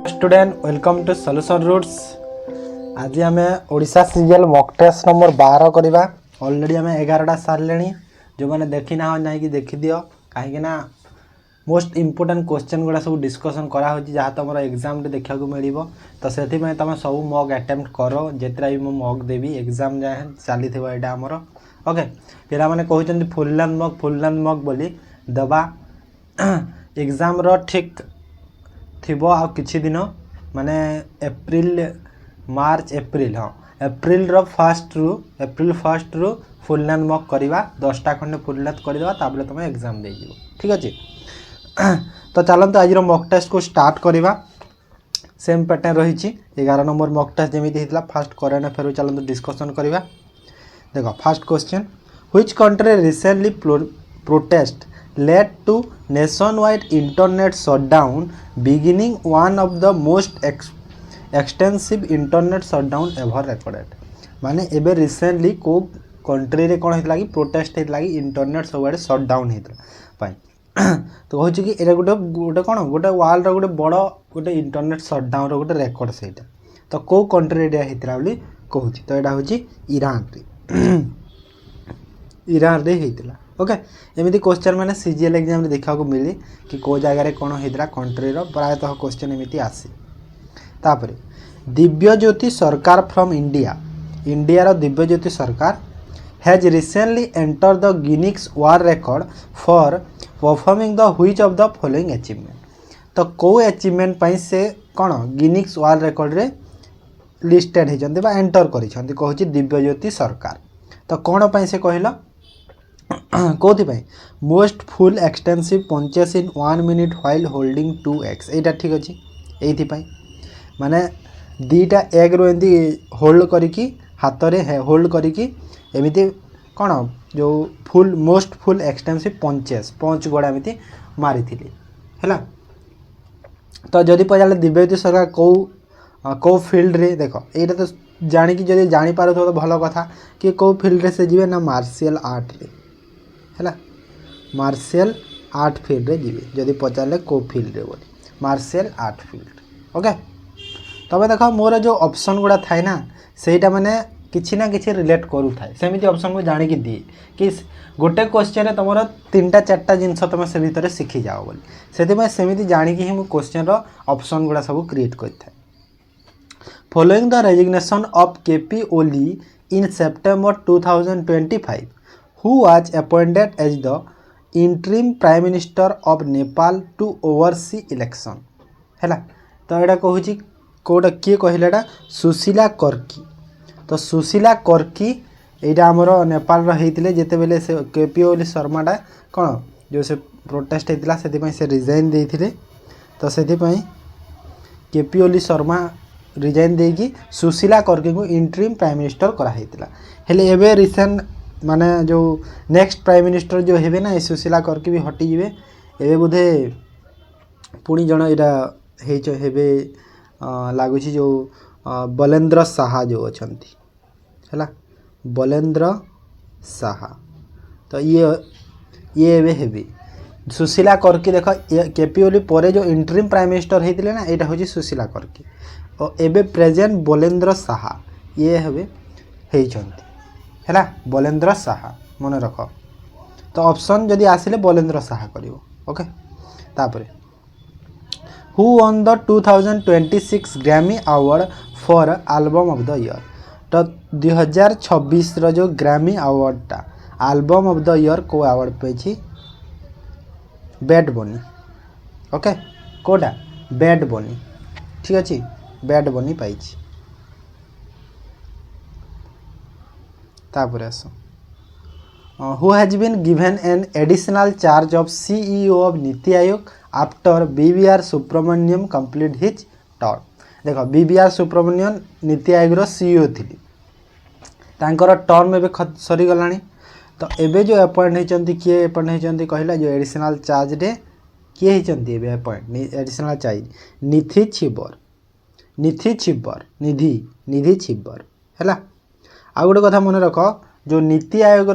Student welcome to solution roots. आज आम Odisha serial mock test number 12 करवा। ऑलरेडी आम 11टा सारे जो मैंने देखी ना जाकि देखीदियो कहीं मोस्ट इम्पोर्टाट क्वेश्चन गुड़ा सब डिस्कसन कराऊँ जहाँ तुम एग्जाम देखा मिल तो से तुम सब मॉक अटेम्प्ट कर जितना भी मॉक देवी एग्जाम जाए चली यहाँ आमर ओके। पिला मैंने कहते फुल लेंथ मॉक बोली दबा एग्जाम ठीक थिबो आ किछि दिन माने एप्रिल मार्च एप्रिल हाँ एप्रिल एप्रिल फर्स्ट रु फुल लेंथ मॉक करवा 10टा खंडे फुल लेंथ करदेवा ताबले तुम एग्जाम दे जीवो ठीक अच्छे। तो चलते आज मॉक टेस्ट को स्टार्ट करवा। सेम पैटर्न रही 11 नंबर मॉक टेस्ट जमी होता फास्ट करेंट अफेयर चलते डिस्कसन करवा। देखो first question which country recently protest led to nationwide internet shutdown beginning one of the most extensive internet shutdown ever recorded। माने एबे recently को country रे कोन हेतला कि प्रोटेस्ट हेतला कि इंटरनेट सबआडे शटडाउन हेतला पाई तो कहूँ कि एटा गोटे कौन गोटे वर्ल्ड गोटे बड़ गोटे इंटरनेट शटडाउन गोटे रेकर्ड सेटा तो को कंट्री रे हेतला बोली कहूँ तो एटा होची ईरान रे हेतला ओके। एमती क्वेश्चन मैंने सीजीएल एग्जाम रे देखा मिली कि को जगह कौन होता कंट्री प्रायतः क्वेश्चन एमती आसी। तापर दिव्यज्योति सरकार फ्रॉम इंडिया दिव्यज्योति सरकार has recently enter the Guinness world record for performing the which of the following achievement. तो कौ अचीवमेंट पाई से कौन गिनीज वर्ल्ड रिकॉर्ड रे लिस्टेड होती बा एंटर कर कहूँ दिव्यज्योति सरकार। तो कौन पाई से कहल कौन मोस्ट फुल एक्सटेंसिव पंचेस इन 1 मिनिट व्हाइल होल्डिंग 2x एटा ठीक अच्छे ये माने दीटा एग रो एमती होल्ड करिकी हाथ में होल्ड करिकी एमती कौन जो फुल मोस्ट फुल एक्सटेंसिव पंच गोड़ा एमती मारी है। तो जदि पचारे दिव्यज्योति सरकार कौ फील्ड रे देख ये तो जानिकी जदि जापार तो भल कथा कि कौ फील्ड रे से जीवे ना मार्शल आर्ट रे है मार्शल आर्ट फील्ड रे जीवे जदि पचारे को फील्ड रे बोली मार्शल आर्ट फील्ड ओके। तब देख मोर जो ऑप्शन गुड़ा थाए ना सेटा माने किछि ना किछि रिलेट करू थाए सेमिति ऑप्शन को जानिकी दिए कि गोटे क्वेश्चन तुम 3टा 4टा जिनस तुम से भितर शिखी जाओ बोली से सेमिति जानिकी ही क्वेश्चन ऑप्शन गुड़ा सब क्रिएट करता है। Following the resignation of KP Oli in September 2025 who was appointed as the interim prime minister of Nepal to oversee election है। तो यहाँ कहूँ कौटा किए कहला सुशीला कर्की। तो सुशीला कर्की यहाँ आमर नेपाल होते जिते बेले से केपी ओली शर्माटा कौन जो से प्रोटेस्ट होता से रिजाइन देते तो से केपी ओली शर्मा रिजाइन देकी सुशीला कर्की को इंटरिम प्राइम मिनिस्टर कराइला हेले एबे रिसेंट माने जो नेक्स्ट प्राइम मिनिस्टर जो हेबे ना सुशीला कर्की भी हटी जीवे एबे बोधे पुणी जन यहाँ हेबे लगुच जो बलेन्द्र साहा जो अच्छा है बलेन्द्र साहा तो ये एबे हेबे सुशीला कर्की देख केपी ओली पर जो इंटरिम प्राइम मिनिस्टर होते ना यहाँ हूँ सुशीला कर्की और एबे प्रेजेंट बलेन्द्र साहा ये हेबे है बलेन्द्र साहा मन रख। तो ऑप्शन जदि आसिले बलेन्द्र साहा करिवो ओके। तापरे who won the 2026 Grammy award for album of the year. तो 2026 रो जो ग्रैमी अवार्डटा एल्बम ऑफ द ईयर को अवार्ड पाई बैड बनी ओके कोटा बैड बनी ठीक अच्छे बैड बनी पाई। तापर आस who has been given an additional charge of CEO of NITI Aayog after BVR Subrahmanyam complete his term. देख बीवीआर सुब्रमण्यम नीति आयोग सीईओ थी तांकर टर्म एवं सरीगला तो एबे जो अपॉइंट होती किए अपॉइंट होती कहला जो एडिशनल चार्ज रे किए होती अपॉइंट एडिशनल चार्ज निधि निधि छिब्बर है। आ गोटे कथा मन रख जो नीति आयोग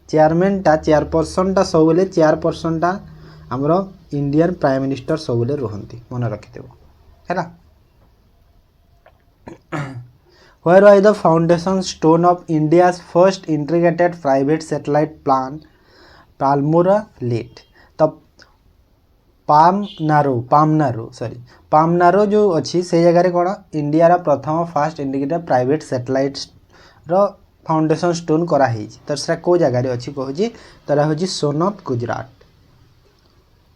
चेयरमैनटा चेयरपर्सन सब चेयरपर्सन आमर इंडियन प्राइम मिनिस्टर सब रुहंती मन रखिदेव है। Where was the foundation stone of India's first integrated private satellite plan Palmyra laid? तो पामनारो जो अच्छी से जगह कौन इंडिया प्रथम फास्ट इंटीग्रेटेड प्राइवेट सैटेलाइट रो फाउंडेशन स्टोन कराई तो से कौ जगार अच्छी कहूँ तो हूँ सोनत गुजरात।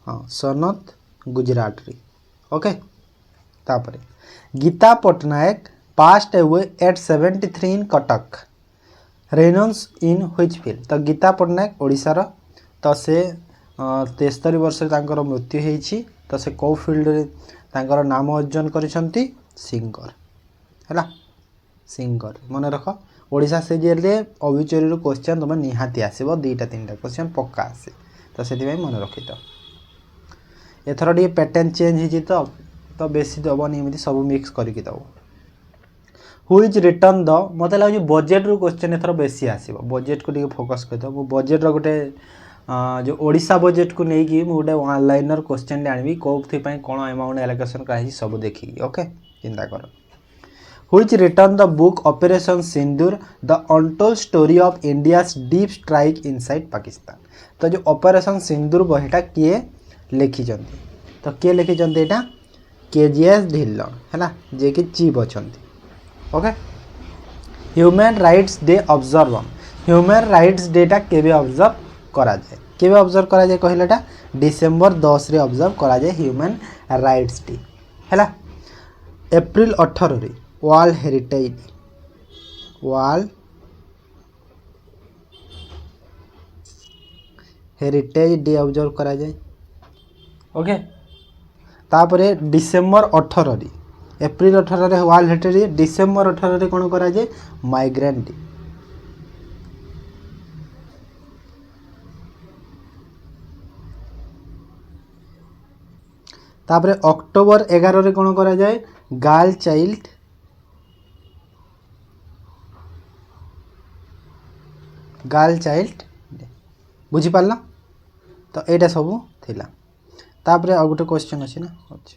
हाँ सोनत गुजरात रे ओके। तापर Gita Pattanaik passed away at 73 in Cuttack renowned in which field. तो गीता पट्टनायक ओडिशार तो से 73 वर्ष तांकर मृत्यु होईछि तो से कौ फील्ड रे तांकर नाम अर्जन करिसंती सिंगर हैला सिंगर मन रख। ओडिशा से जे ऑब्विचुअली रो क्वेश्चन तुम निहाती आसीबो 2-3टा क्वेश्चन पक्का आसे तो सेति मन रखि। तो एथर डी पैटर्न चेंज हिछि तो बेसी दबनी एमती सब मिक्स करके दब। हुईज रिटर्न द मत लगे बजेट रू क्वेश्चन एथर बेसी आसीबो बजेट को टिके फोकस कर मु बजेट रो गोटे जो ओडिशा बजेट को लेकिन मुझे वन लाइनर क्वेश्चन आनी कौन कौन अमाउंट एलोकेशन कराई सब देखिए ओके चिंता कर। Which return the book operation Sindoor the untold story of India's deep strike inside Pakistan. तो जो ऑपरेशन सिंदूर बहीटा किए लिखिं तो किए लिखिं यहाँ KGS ढिल्लन है जे कि चीफ अच्छा okay. Human rights day observe human rights data केबे ऑब्जर्व करा जाए केबे ऑब्जर्व करा जाए कहलेटा डिसेंबर 10 रे ऑब्जर्व करा जाए ह्यूमन राइट्स डे है। एप्रिल 18 रे वर्ल्ड हेरिटेज डे ऑब्जर्व करा जाए ओके। तापरे डिसेंबर 18 रे एप्रिल 18 रे वर्ल्ड हेरिटेज डे डिसेंबर 18 रे कौन करा जाए माइग्रेंट डे। तापरे अक्टोबर 11 रे कौन करा जाए गर्ल चाइल्ड डे बुझी पारल। तो एटा सब थिला। तापरे आ गोटे क्वेश्चन अछि ना अछि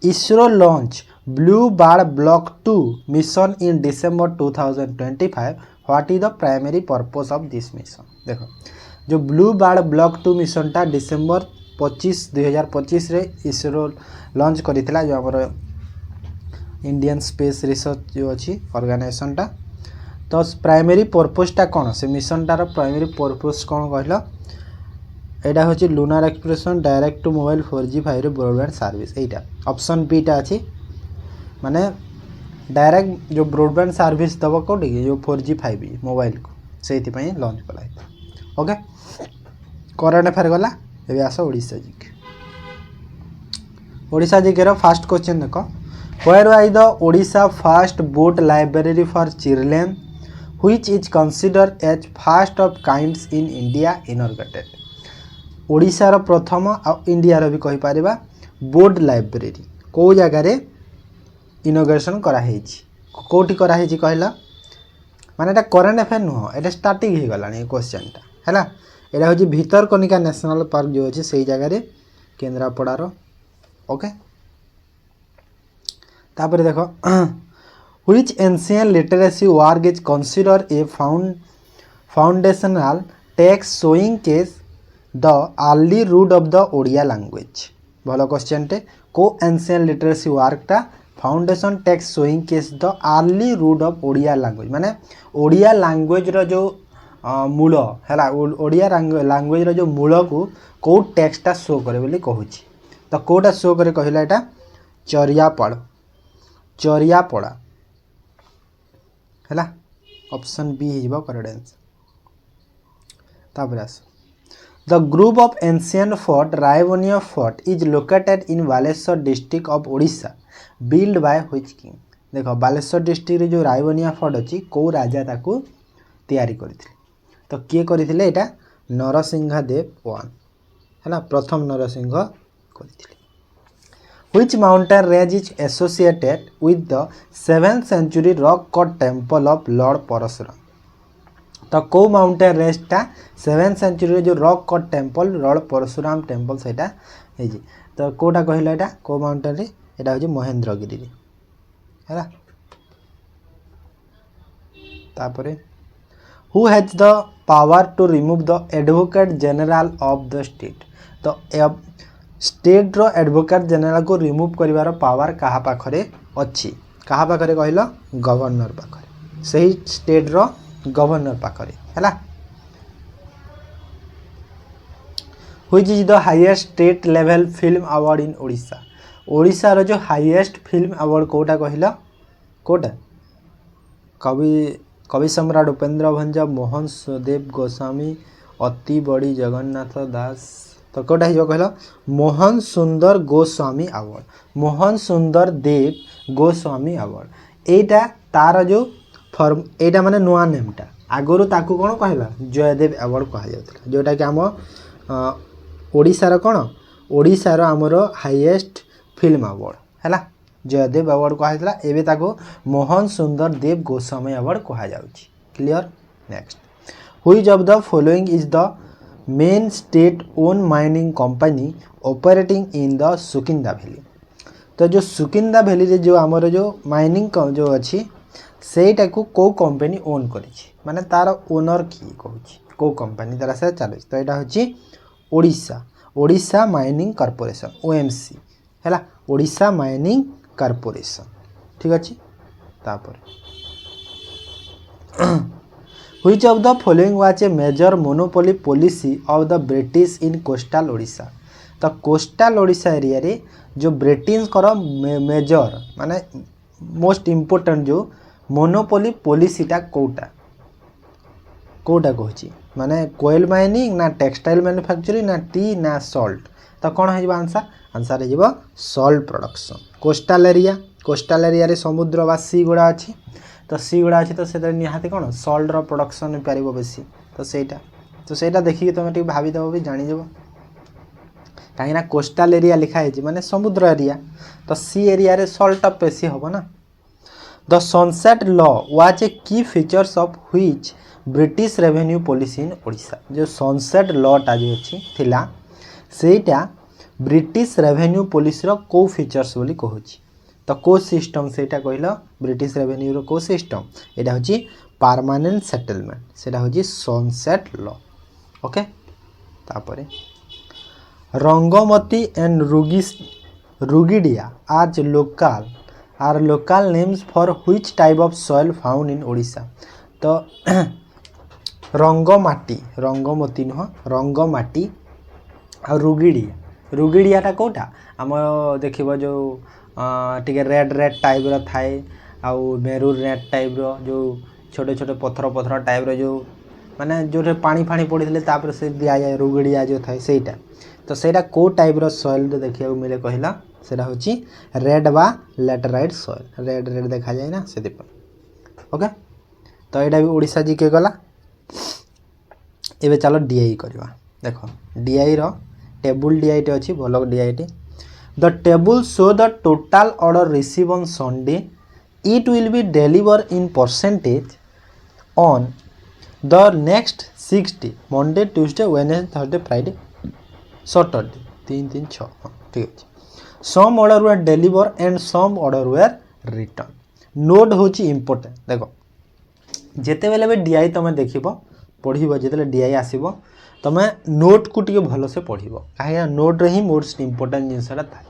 ISRO launch blue bird block 2 mission in December 2025 what is the primary purpose of this mission. देखो जो ब्लू बार्ड ब्लॉक 2 मिशन टा डिसेंबर 2025 रे इसरो लॉन्च करितला जो हमर इंडियन स्पेस रिसर्च जो अच्छी ऑर्गेनाइजेशन टा। तो प्राइमरी पर्पस टा कौन से मिशन टार प्राइमरी पर्पस कौन कहल एटा होची lunar expression direct to mobile 4G 5 broadband service एटा ऑप्शन बी टा अच्छी माने डायरेक्ट जो ब्रॉडबैंड सर्विस दब कौटी जो 4G 5G मोबाइल को से लॉन्च कला ओके। करंट अफेयर गला ए आस Odisha GK Odisha GK fast question देख where was the Odisha first boat library for children which is considered as first of kinds in India inaugurated. ओडिशार प्रथम आ इंडियार भी कहि पारिबा बोर्ड लाइब्रेरी को जगार इनॉग्रेशन कराई कोटी कराई कहला माने एटा करंट अफेयर नुह एटा स्टार्टिंग हो गलानी क्वेश्चन टा है। एटा हूँ भितरकनिका नेशनल पार्क जो अच्छे से जगार केन्द्रापड़ार ओके। तापर देख which ancient literacy work is consider a foundational text showing case the early root of the Odia language. भल क्वेश्चन टे को एंशिएंट लिटरेसी वर्क टा foundation text showing case the early root of Odia language माने Odia language रो जो मूल है Odia language रो जो मूल को कौ टेक्सटा शो करे बोली कहूँ तो कौटा शो करे कहला एटा चरियापड़ा है ऑप्शन बी हो करेक्ट आंसर। तापर आस the group of ancient fort Raibania fort is located in Baleshwar district of Odisha build by which king. देख बालेश्वर डिस्ट्रिक्ट जो रायवनिया फोर्ट अच्छी कौ राजा ताकू तैयारी करथिले तो किए करथिले एटा नरसिंह देव वन है प्रथम नरसिंह करथिले। Which mountain range is associated with the 7th century rock cut temple of lord Parashuram. तो कौ माउंटेन रेंजटा 7th century जो rock cut temple lord Parashuram temple सेटा है तो कौटा कहला एटा कौ माउंटेन रे एटा होची महेंद्रगिरी रे हैला तापरे who has the power to remove the advocate general of the state तो स्टेट रो एडवोकेट जनरल को रिमूव करिवार पावर कहा पाखरे अछि कहा पाखरे कहलो गवर्नर पाखरे सही स्टेट रो गवर्नर पाखरे हैला which is the highest state level film award in Odisha Odisha रो जो हाईएस्ट फिल्म अवार्ड कोटा कहलो कोटा कवि सम्राट उपेंद्र भंज मोहन सुदेव गोस्वामी अति बड़ी जगन्नाथ दास तो कोटा हो कहला मोहन सुंदर गोस्वामी अवार्ड मोहन सुंदर देव गोस्वामी अवार्ड एटा तार जो फॉर्म एटा माने नुआ नेमटा आगरु ताकू कोन कहला जयदेव अवार्ड कहा जाउतला जोटा कि हम ओडिसा रो कोन ओडिसा रो हमरो हाईएस्ट फिल्म अवार्ड हैला जयदेव अवार्ड कहा जाउतला एबे ताको मोहन सुंदर देव गोस्वामी अवार्ड कहा जाउची clear next which of the following is the main state own mining company operating in the Sukinda valley तो जो सुकिंदा वैली रे जो हमर जो माइनिंग जो अछि सेटा को को कंपनी ओन करिछि माने तार ओनर की कहूछि को कंपनी तारा से चलै तो एटा होछि Odisha Odisha mining corporation OMC हैला ओडिशा माइनिंग कॉर्पोरेशन ठीक अछि तापर which of the following was a major monopoly policy of the British in coastal Odisha तो कोस्टल ओडिशा एरिया रे जो ब्रिटिश कर मेजर माने मोस्ट इंपोर्टेंट जो मोनोपोली पॉलिसीटा कोटा कोटा कहछि माने कोयल माइनिंग ना टेक्सटाइल मैन्युफैक्चरिंग ना टी ना सॉल्ट तो कौन हो आंसर आंसर हो सॉल्ट प्रोडक्शन कोस्टल एरिया रे समुद्र बा सी गुड़ा अच्छी तो सी गुड़ा अच्छी तो से निहाती कौन सॉल्ट रो प्रोडक्शन पार बेसी तो सेटा देखिए तुम टे भाईदेव भी जानीदेव कहीं कोस्टल एरिया लिखाई माने समुद्र एरिया तो सी एरिया रे सॉल्ट बेसी हम ना the sunset law was a key features of which British revenue policy in Odisha जो सनसेट लॉटा जो अच्छी थिला सेटा ब्रिटिश रेवेन्यू पॉलिसी रो को फीचर्स बोली कहूची तो को सिस्टम सेटा कहला ब्रिटिश रेवेन्यू रो को सिस्टम एटा होची परमानेंट सेटलमेंट सेटा होची सनसेट लॉ ओके तापरे Rangamati and Rugidia are local names for which type of soil found in Odisha तो रंगमती नुह रंगमाटी आ रुगिडियाटा कोटा आम देखिबो जो टिके रेड टाइप रो थाए आउ मेरून रेड टाइप रो जो छोटे छोटे पत्थर टाइप रो जो माने जो पानी फाणी पड़े तापर से दिया जाए रुगिडिया जो थाए सेटा तो सेटा को टाइप रो सॉइल रे देखिया मिले कहला सेटा होची रेड बा लैटेराइट सॉइल रेड देखा जाए ना से ओके तो एटा भी ओडिशा जी के गला एबे चलो डीआई करवा देखो डीआई रो टेबल डीआई टे अछि भलो डीआई टे the table show the total order receive on Sunday it will be deliver in percentage on the next 6 day Monday Tuesday Wednesday Thursday Friday Saturday 3 6 ठीक है some order were deliver and some order were return note होची important देखो जेते बेले भी DI तमे देखिबो पढ़िबो जेते DI आसीबो तमे नोट को टिके भलो से पढ़िबो काहे नोट रे ही मोस्ट इंपोर्टेंट जिंसटा थाए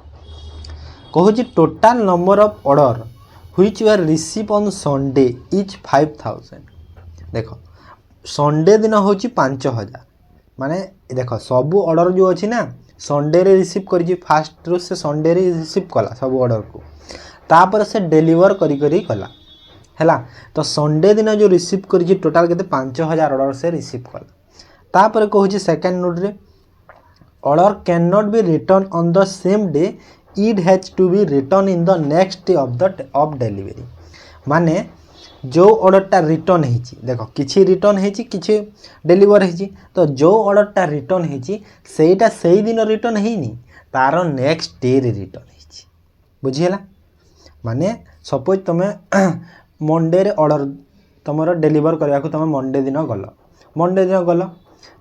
कहूची total number of order which were receive on Sunday is 5000 देखो संडे दिन होची 5000 माने देखो सब ऑर्डर जो अछि ना संडे रे रिसीव करी फास्ट रो से संडे रे रिसीव कला सब ऑर्डर को तापर से डिलीवर करी कला हैला तो संडे दिन जो रिसीव करी टोटल केते 5000 ऑर्डर से रिसीव कला तापर कहूची सेकंड नोट रे order can not be return on the same day it has to be return in the next day of delivery माने जो ऑर्डरटा रिटर्न हेची देखो किछि रिटर्न हेची किछि डिलीवर हेची तो जो ऑर्डरटा रिटर्न हेची सेटा सेही दिन रिटर्न हेनी तार नेक्स्ट डे रे रिटर्न हेची बुझियला माने सपोज तमे मंडे रे ऑर्डर तमरो डिलीवर करया को तमे मंडे दिन गलो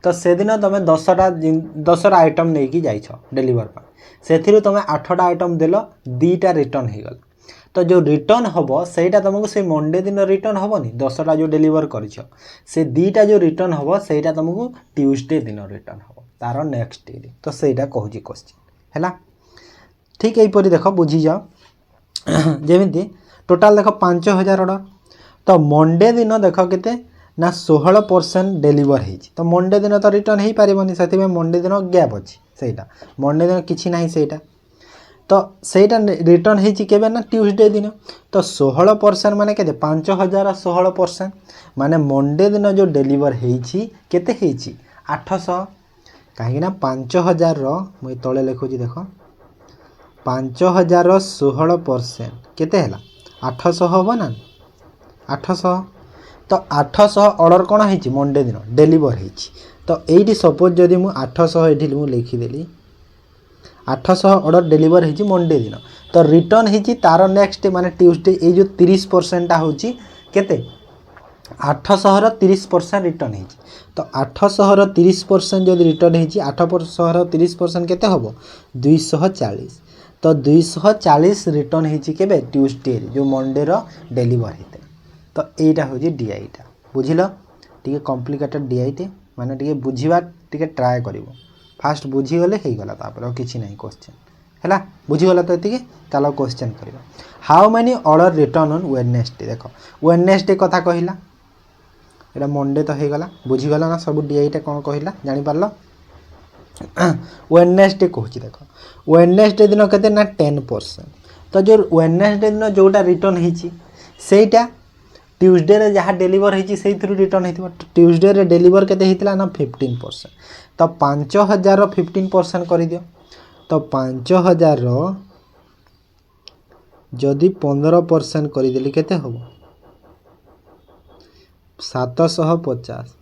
तो से दिन तुम 10टा आइटम नहीं कि जाइछ डेलीवर पर से तुम 8टा आइटम देल 2टा रिटर्न हो गला तो जो रिटर्न हम सहीटा तुमको से मंडे दिन रिटर्न हेनी 10टा जो डेलीवर कर से 2टा जो रिटर्न हम सहीटा तुमको ट्यूसडे दिन रिटर्न हम तार नेक्स्ट डे तो सहीटा कहूँ क्वेश्चन है ठीक यहीपरि देख बुझी जाओ जमी टोटाल देख 5000 ऑर्डर तो मंडे दिन देख के ना 16% डेलीवर हो तो मंडे दिन तो रिटर्न हो पारबनी से मंडे दिन गैप अच्छी सहीटा मंडे दिन किसी ना सहीटा तो सहीटा रिटर्न हो ना ट्यूसडे दिन तो 16% माने के 5000 16% माने मंडे दिन जो डेलीवर होते 800 कहीं 5000 मुझे तले लिखुची देख 5000 16% केते हला 800 हम ना 800 तो 800 ऑर्डर कौन है मंडे दिन डेलीवर हो तो ये सपोज जदि मु 800 ये लिखिदेली 800 ऑर्डर डेलीवर हो मंडे दिन तो रिटर्न हो तार नेक्स्ट माने ट्यूसडे ये जो 30% हूँ केते 800 30% रिटर्न हो तो 800 30% जब रिटर्न हो 800 30% केते हम 240 तो 240 रिटर्न हो ट्यूसडे जो मंडे डेलीवर होता तो यहीटा हूँ डीआईटा बुझिल टी कॉम्प्लिकेटेड डीआईटी माने टी बुझा टी ट्राए कर फास्ट बुझीगले होगला और किसी ना क्वेश्चन है बुझीगला तो ये चलो क्वेश्चन कर how many order return on Wednesday देख वेडनेसडे कथा कहला यहाँ मंडे तो होगला बुझीगला ना सब डीआईटा कौन कहला जापार वेडनेसडे कहूँ देख वेडनेसडे दिन के ना 10% तो जो वेडनेसडे दिन जोटा रिटर्न होटा ट्यूसडे रे जहाँ डेलीवर होती से रिटर्न हो ट्यूसडे रे डेलीवर केते ना 15% तो 5000 15% कर दियो तो 5000 जदि 15% करदेली केते हम 750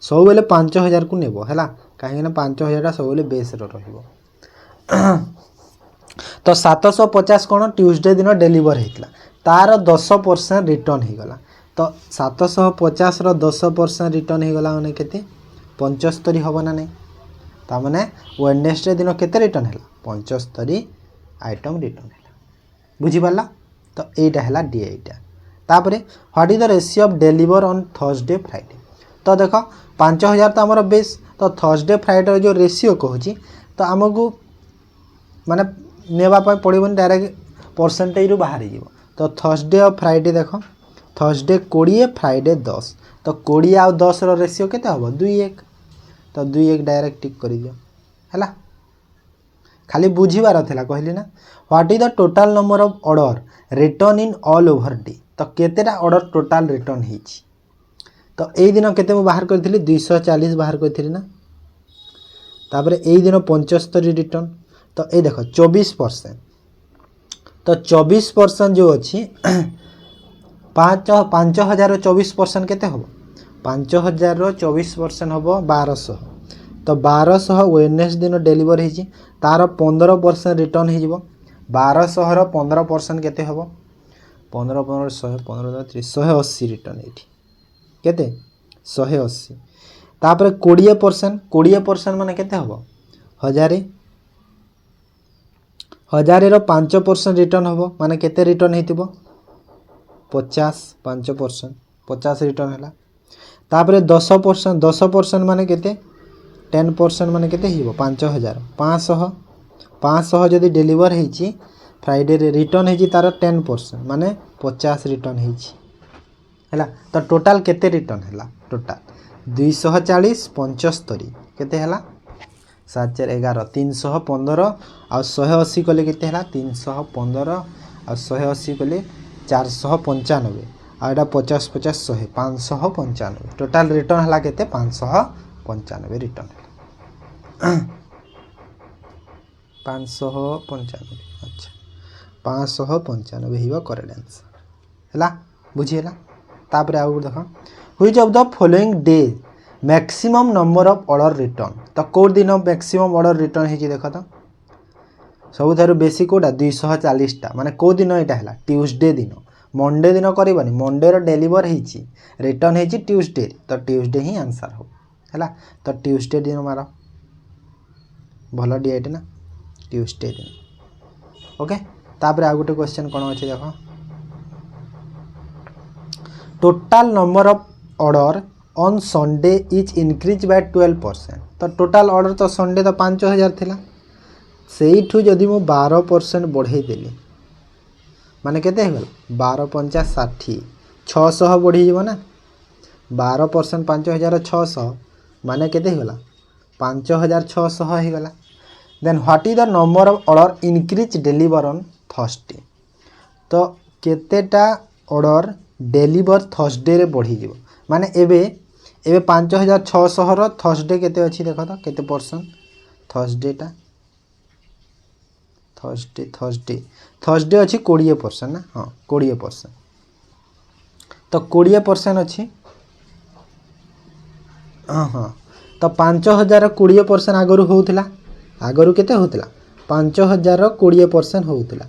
सब बेले 5000 को नेब है कहीं 5000 सब बेले बेस रहिबो तो 750 कौन ट्यूसडे दिन डेलीवर होता तार 10% रिटर्न हो गला तो 750 10% रिटर्न हो गला माने केते 75 हम ना नहीं ताने वेडनेसडे दिन केते रिटर्न है 75 आइटम रिटर्न है बुझीपार तो यहीटा है डीआईटा तापर what is the ratio of deliver on Thursday Friday तो देख 5000 तो आमर बेस तो थर्सडे फ्राइडे जो रेशियो कहूँ तो आमको माने नेबापी पड़ोनी डायरेक्ट परसेंटेज रू बाहरी जीव तो थर्सडे और फ्राइडे देख थर्सडे 20 फ्राइडे 10 तो 20 आउ 10 रेशियो केते हम 2:1 तो 2:1 डायरेक्ट टिक कर दियो है खाली बुझीबार था कहली ना what is the total number of order return in all over day तो केतेटा ऑर्डर टोटाल रिटर्न हो तो यही दिन केते मु बाहर करी 240 बाहर करी ना तापर यही दिन 75 रिटर्न तो ये देख 24% तो 24% जो अच्छी 5000 24% केते हम 5000 24% हम 1200 तो 1200 वेडनेसडे दिन डेलीवर हो तार 15% रिटर्न हो 1200 15% केते हम 15 15 100 15 30 180 रिटर्न ये केते 180 तापर 20% माने केते हम 1000 1000 5% रिटर्न हम माने केते रिटर्न हो 50 5% 50 रिटर्न है तापर 10% माने केते 10% माने केते हो 5000 500 जदि डेलीवर हो फ्राइडे रे रिटर्न हो तार 10% माने 50 रिटर्न है तो टोटाल केते रिटर्न है टोटाल 240 75 केते है 7 4 11 315 आ 180 कले केते है 315 आ 180 कले 495 आ 50 50 100 595 टोटाल रिटर्न है केते 595 रिटर्न है 595 अच्छा 595 ही करेक्ट आंसर है बुझीगला तापर आउ देख which of the following day maximum number of order return तो कौ दिन मैक्सिमम ऑर्डर रिटर्न हो देख तो सबुठ बेसी कौटा 240टा माने कौ दिन यहाँ है ट्यूसडे दिन मंडे दिन करनी मंडे डेलीवर हो रिटर्न हो ट्यूसडे तो ट्यूसडे ही आंसर हो है। तो ट्यूसडे दिन मार भल डेट ना ट्यूसडे दिन। ओके तापर आ गोटे क्वेश्चन कौन अच्छे देख total number of order on Sunday is increase by 12%। तो टोटाल ऑर्डर तो संडे तो 5000 थिला सेठू जदि मु 12% बढ़ई देली माने केते हो 12 पंचा 60 600 बढ़ी जीव ना 12% 5600 माने केते हो 5600 हो गला। Then what is the number of order increase deliver on Thursday. तो केतेटा ऑर्डर डेलीवर थर्सडे रे बढ़ी जीव माने एबे 5600 रो थर्सडे केते अछि देखो तो केते परसेंट थर्सडेटा थर्सडे अच्छी 20% ना हाँ 20%। तो 20% अच्छी हाँ हाँ तो 5000 20% आगरू होउथिला आगरू केते होउथिला 5000 20% होउथिला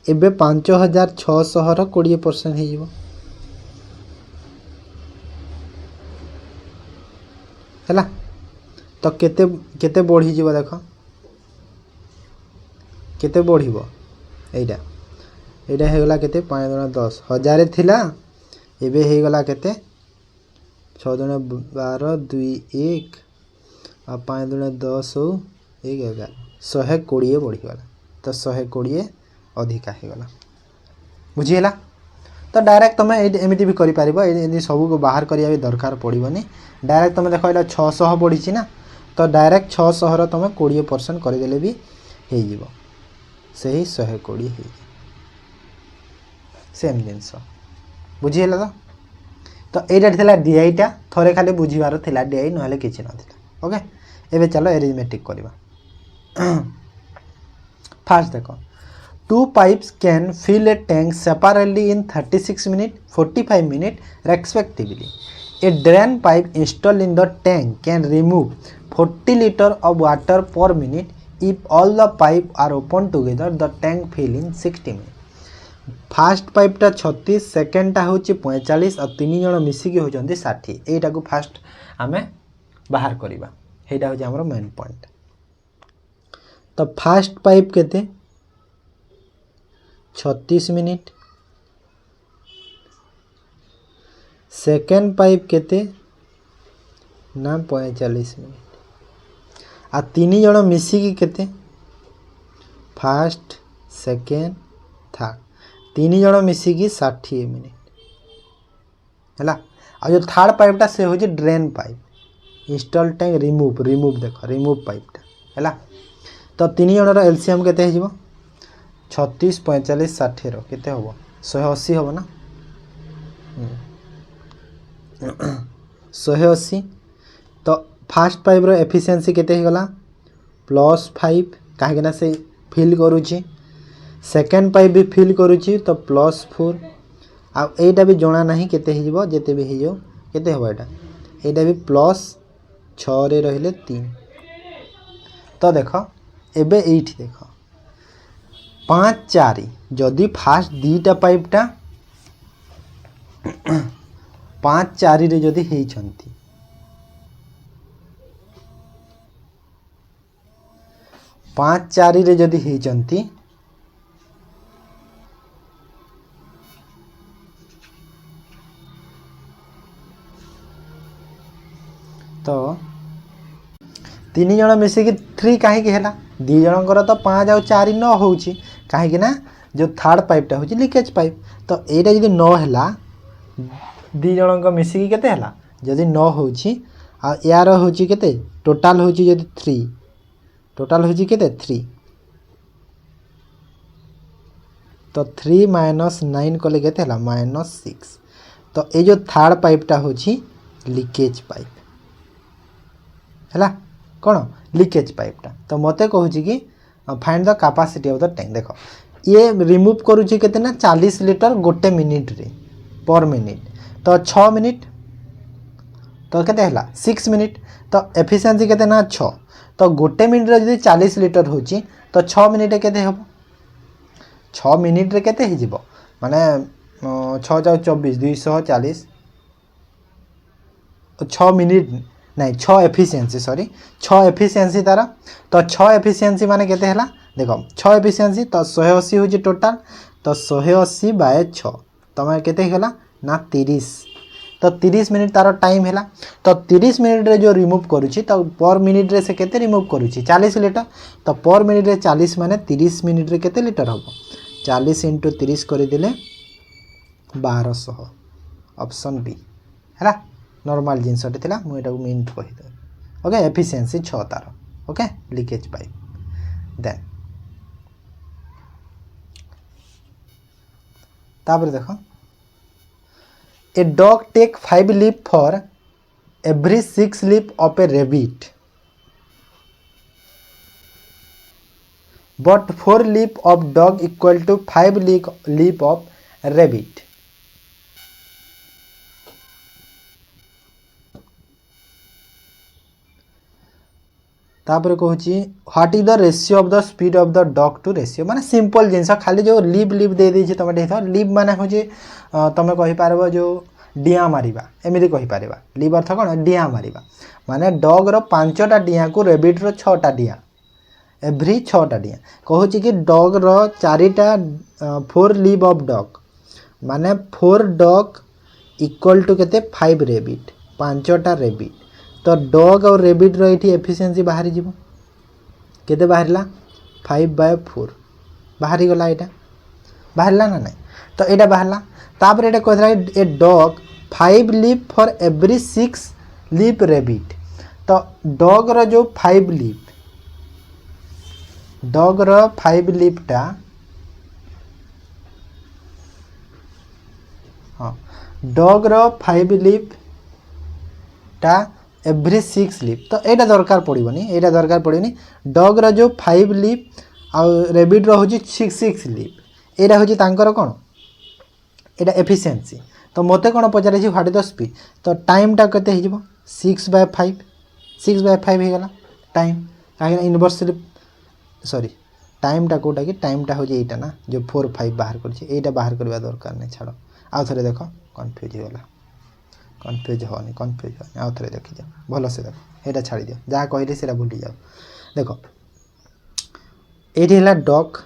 एबे 5600 रो 20% हे जीवो हैला। तो केते केते बढ़ी जीवो देखो केते बढ़िबो एइटा एइटा हे गला केते 5 दुना 10 हजार थिला एबे हे गला केते 6 दुना 12 2 1 आ 5 दुना 10 हो 1 11 120 बढ़ी गला। तो 120 अधिका हे गला बुझिला। तो डायरेक्ट तुम एमती भी कर पार सब को बाहर करिया भी दरकार पड़ोनी डायरेक्ट तुम देख 600 बढ़ी ना तो डायरेक्ट 600 तुम 20% करदेले भी हो सही 120 सेम जिनस बुझीगला। तो यहाँ डीआईटा थोड़े खाली बुझीबार थिला डीआई ना कि ओके एबे चलो एरिथमेटिक करवा। फास्ट देख two pipes can fill a tank separately in 36 minute 45 minute respectively. A drain pipe installed in the tank can remove 40 litre of water per minute if all the pipe are open together the tank fill in 60 minutes। Fast पाइपटा 36 सेकेंडटा हूँ 45 और 3 जन मिसिकी होती 60 यहीटा को fast आम बाहर करवा यहाँ हूँ आम मेन पॉइंट। तो फास्ट पाइप केते 36 मिनिट सेकेंड पाइप केते ना 45 मिनिट आ 3 जन मिसिकी केते फास्ट सेकेंड थर्ड 3 जन मिसिकी 60 मिनिट है। आ जो थर्ड पाइपटा से हो drain pipe install tank remove देख रिमूव पाइपटा है। तो 3 जन एलसीएम केते हो 36 45 60 केते हम 180 हम ना 180। तो फास्ट पाइप रो एफिशिएंसी केते ही गला +5 कहीं से फिल करुच्ची सेकेंड पाइप भी फिल करुच्ची तो +4 आईटा भी जना ना केते हो जिते भी हो केते हम यहाँ भी +6 रे रहिले 3। तो देख एबे एठी देख 5 4 जदि फास्ट दीटा पाइपटा 5 4 रे जदि हेइछंती 5 4 रे जदि हेइछंती तो 3 जन मिसिकी 3 कहीं है 2 जनकर तो 5 आउ 4 न हो कहीं जो थर्ड पाइपटा हूँ लिकेज पाइप। तो यहाँ जब न है 2 जन मिसिकी केते है जदि न हो यार हूँ केते टोटाल हूँ जदि 3 टोटाल हूँ केते 3 तो 3 - 9 कले केते है -6। तो ये जो थर्ड पाइपटा हूँ लिकेज पाइप है कौन लिकेज पाइपटा। तो मते कहूँ कि find the capacity of the tank. देखो ये रिमूव करुच्ची केते ना 40 लीटर गोटे मिनिट रे पर मिनिट तो 6 मिनिट तो केते हला 6 मिनिट तो एफिशिएंसी केते ना 6 तो गोटे मिनिट रे जदि 40 लीटर होची तो 6 मिनिट केते हबो 6 मिनिट रे केते ही जिवो माने 6 × 24 240 6 मिनिट नहीं 6 एफिशिएंसी सॉरी 6 एफिशिएंसी तार तो 6 एफिशिएंसी माने केते हला देख 6 एफिशिएंसी तो 180 होची टोटल तो 180 बाय 6 तमे केते गला ना 30 तो 30 मिनिट तार टाइम है तो 30 मिनिट रे जो रिमूव करुच्ची तो पर मिनिट रे से केते रिमूव करुच्ची 40 लिटर तो पर मिनिट रे 40 माने 30 मिनिट रे केते लिटर हम 40 इंटू 30 करदेले 1200 ऑप्शन बी है नॉर्मल जिनसटे थिला मुझे मिनिट कहीदे ओके एफिशिएंसी 6 तार ओके लीकेज पाइप देन तापर देखो A dog take 5 leap for every 6 leap of a rabbit, but 4 leap of dog equal to 5 leap of rabbit. तापर कहूँ what is the ratio of the speed of the dog to ratio माने simple जिनस खाली जो lip lip दे दी तुम देख lip माने हूँ तुम कहीपर जो डिया मारिबा एमती कहीपर लिप अर्थ कौन डिया मारिबा माने डॉग रो 5टा डिया को रेबिट रो 6टा डिया एवरी 6टा डिया कहूँ कि डॉग रो 4टा 4 लिप ऑफ डॉग माने 4 डॉग इक्वल टू केते 5 रेबिट 5टा रेबिट तो डॉग और रेबिट रो ये एफिशिएंसी बाहरी जीव केते बाहरला 5/4 बाहरी गला एटा बाहरला ना नहीं तो एटा बाहरला तापर एटा कहला a dog 5 leap for every 6 leap rabbit तो डॉग रो जो 5 लीप डॉग रो 5 लीपटा हाँ डॉग रो 5 लीप टा एवरी 6 लीप तो एटा दरकार पड़ोनी एटा दरकार पड़ोनी डॉग रो जो 5 लीप आ रेबिट रो होची 6 लीप एटा होची तांकर कोन एटा एफिशिएंसी तो मते कोन पचारे छी व्हाट इज द स्पीड तो टाइम टा कते हिजबो 6/5 6/5 हे गला टाइम काहे इनवर्सली सॉरी टाइम टा कोटा कि टाइम टा होची एटा ना जो 4 5 बाहर करछि एटा बाहर करबा दरकार नै छाड़ो आ थरे देखो कंफ्यूज हो गला कन्फ्यूज होनी आउ थे देखी जाओ भल से देख ये छाड़ी दियो जहाँ कहली से भूली जाओ देख ये डॉग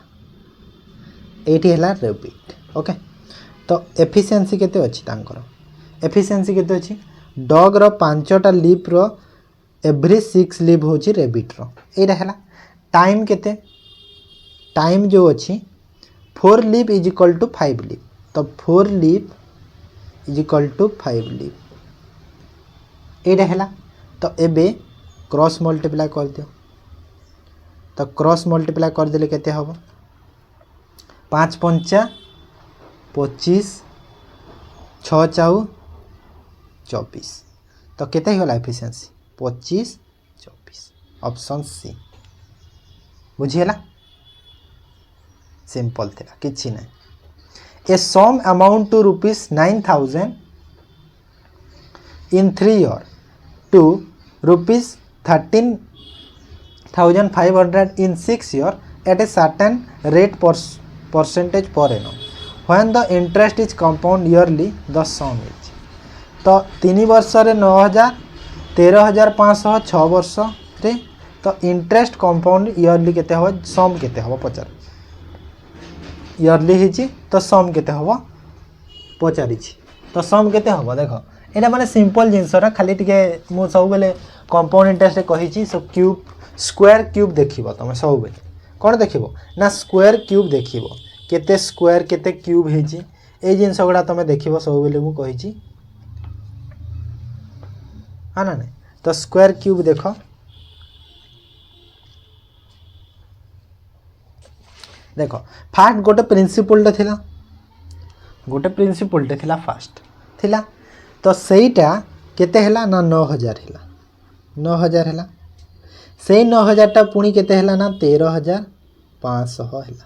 ये रेबिट ओके तो एफिशिएंसी केते अछि तांकर एफिशिएंसी केते अछि डॉग रो 5टा लीप रो एवरी 6 लीप होची रेबिट रो एटा हला टाइम केते टाइम जो अछि 4 leap is equal to 5 leap तो 4 leap is equal to 5 leap एटा है तो एबे क्रॉस मल्टीप्लाई कर दियो तो क्रॉस मल्टीप्लाई कर देले केते हबो 5 5 25 6 4 24 तो केते होला एफिशिएंसी 25 24 ऑप्शन सी बुझिएला सिंपल थिला किछि नै ए some amount to ₹9,000 in 3 years to ₹13,500 in 6 years at a certain rate percentage per annum. When the interest is compound yearly, the sum is तो 3 वर्ष रे 9,000 13,500 6 वर्ष रे तो इंटरेस्ट कंपाउंड इयरली केते हो सम केते हो पचार इयरली हिची तो सम केते हो पचारी तो सम केते हो देखो एटा माने सिंपल जिनसरा खाली टिके मु सब बेले कंपाउंड इंटरेस्ट कहिची सो क्यूब स्क्वायर क्यूब देखिबो तमे सब बेले कोन देखिबो ना स्क्वायर क्यूब देखिबो केते स्क्वायर केते क्यूब हेची ए जिनस गुडा तमे देखिबो सब बेले मु कहिची हां ना नहीं तो स्क्वायर क्यूब देखो देखो फास्ट गोटे प्रिंसिपल थिला फास्ट थिला तो सहीटा केते हला ना 9,000 हला 9,000 हला से 9,000 टा पुणी केते हला ना 13,500 हला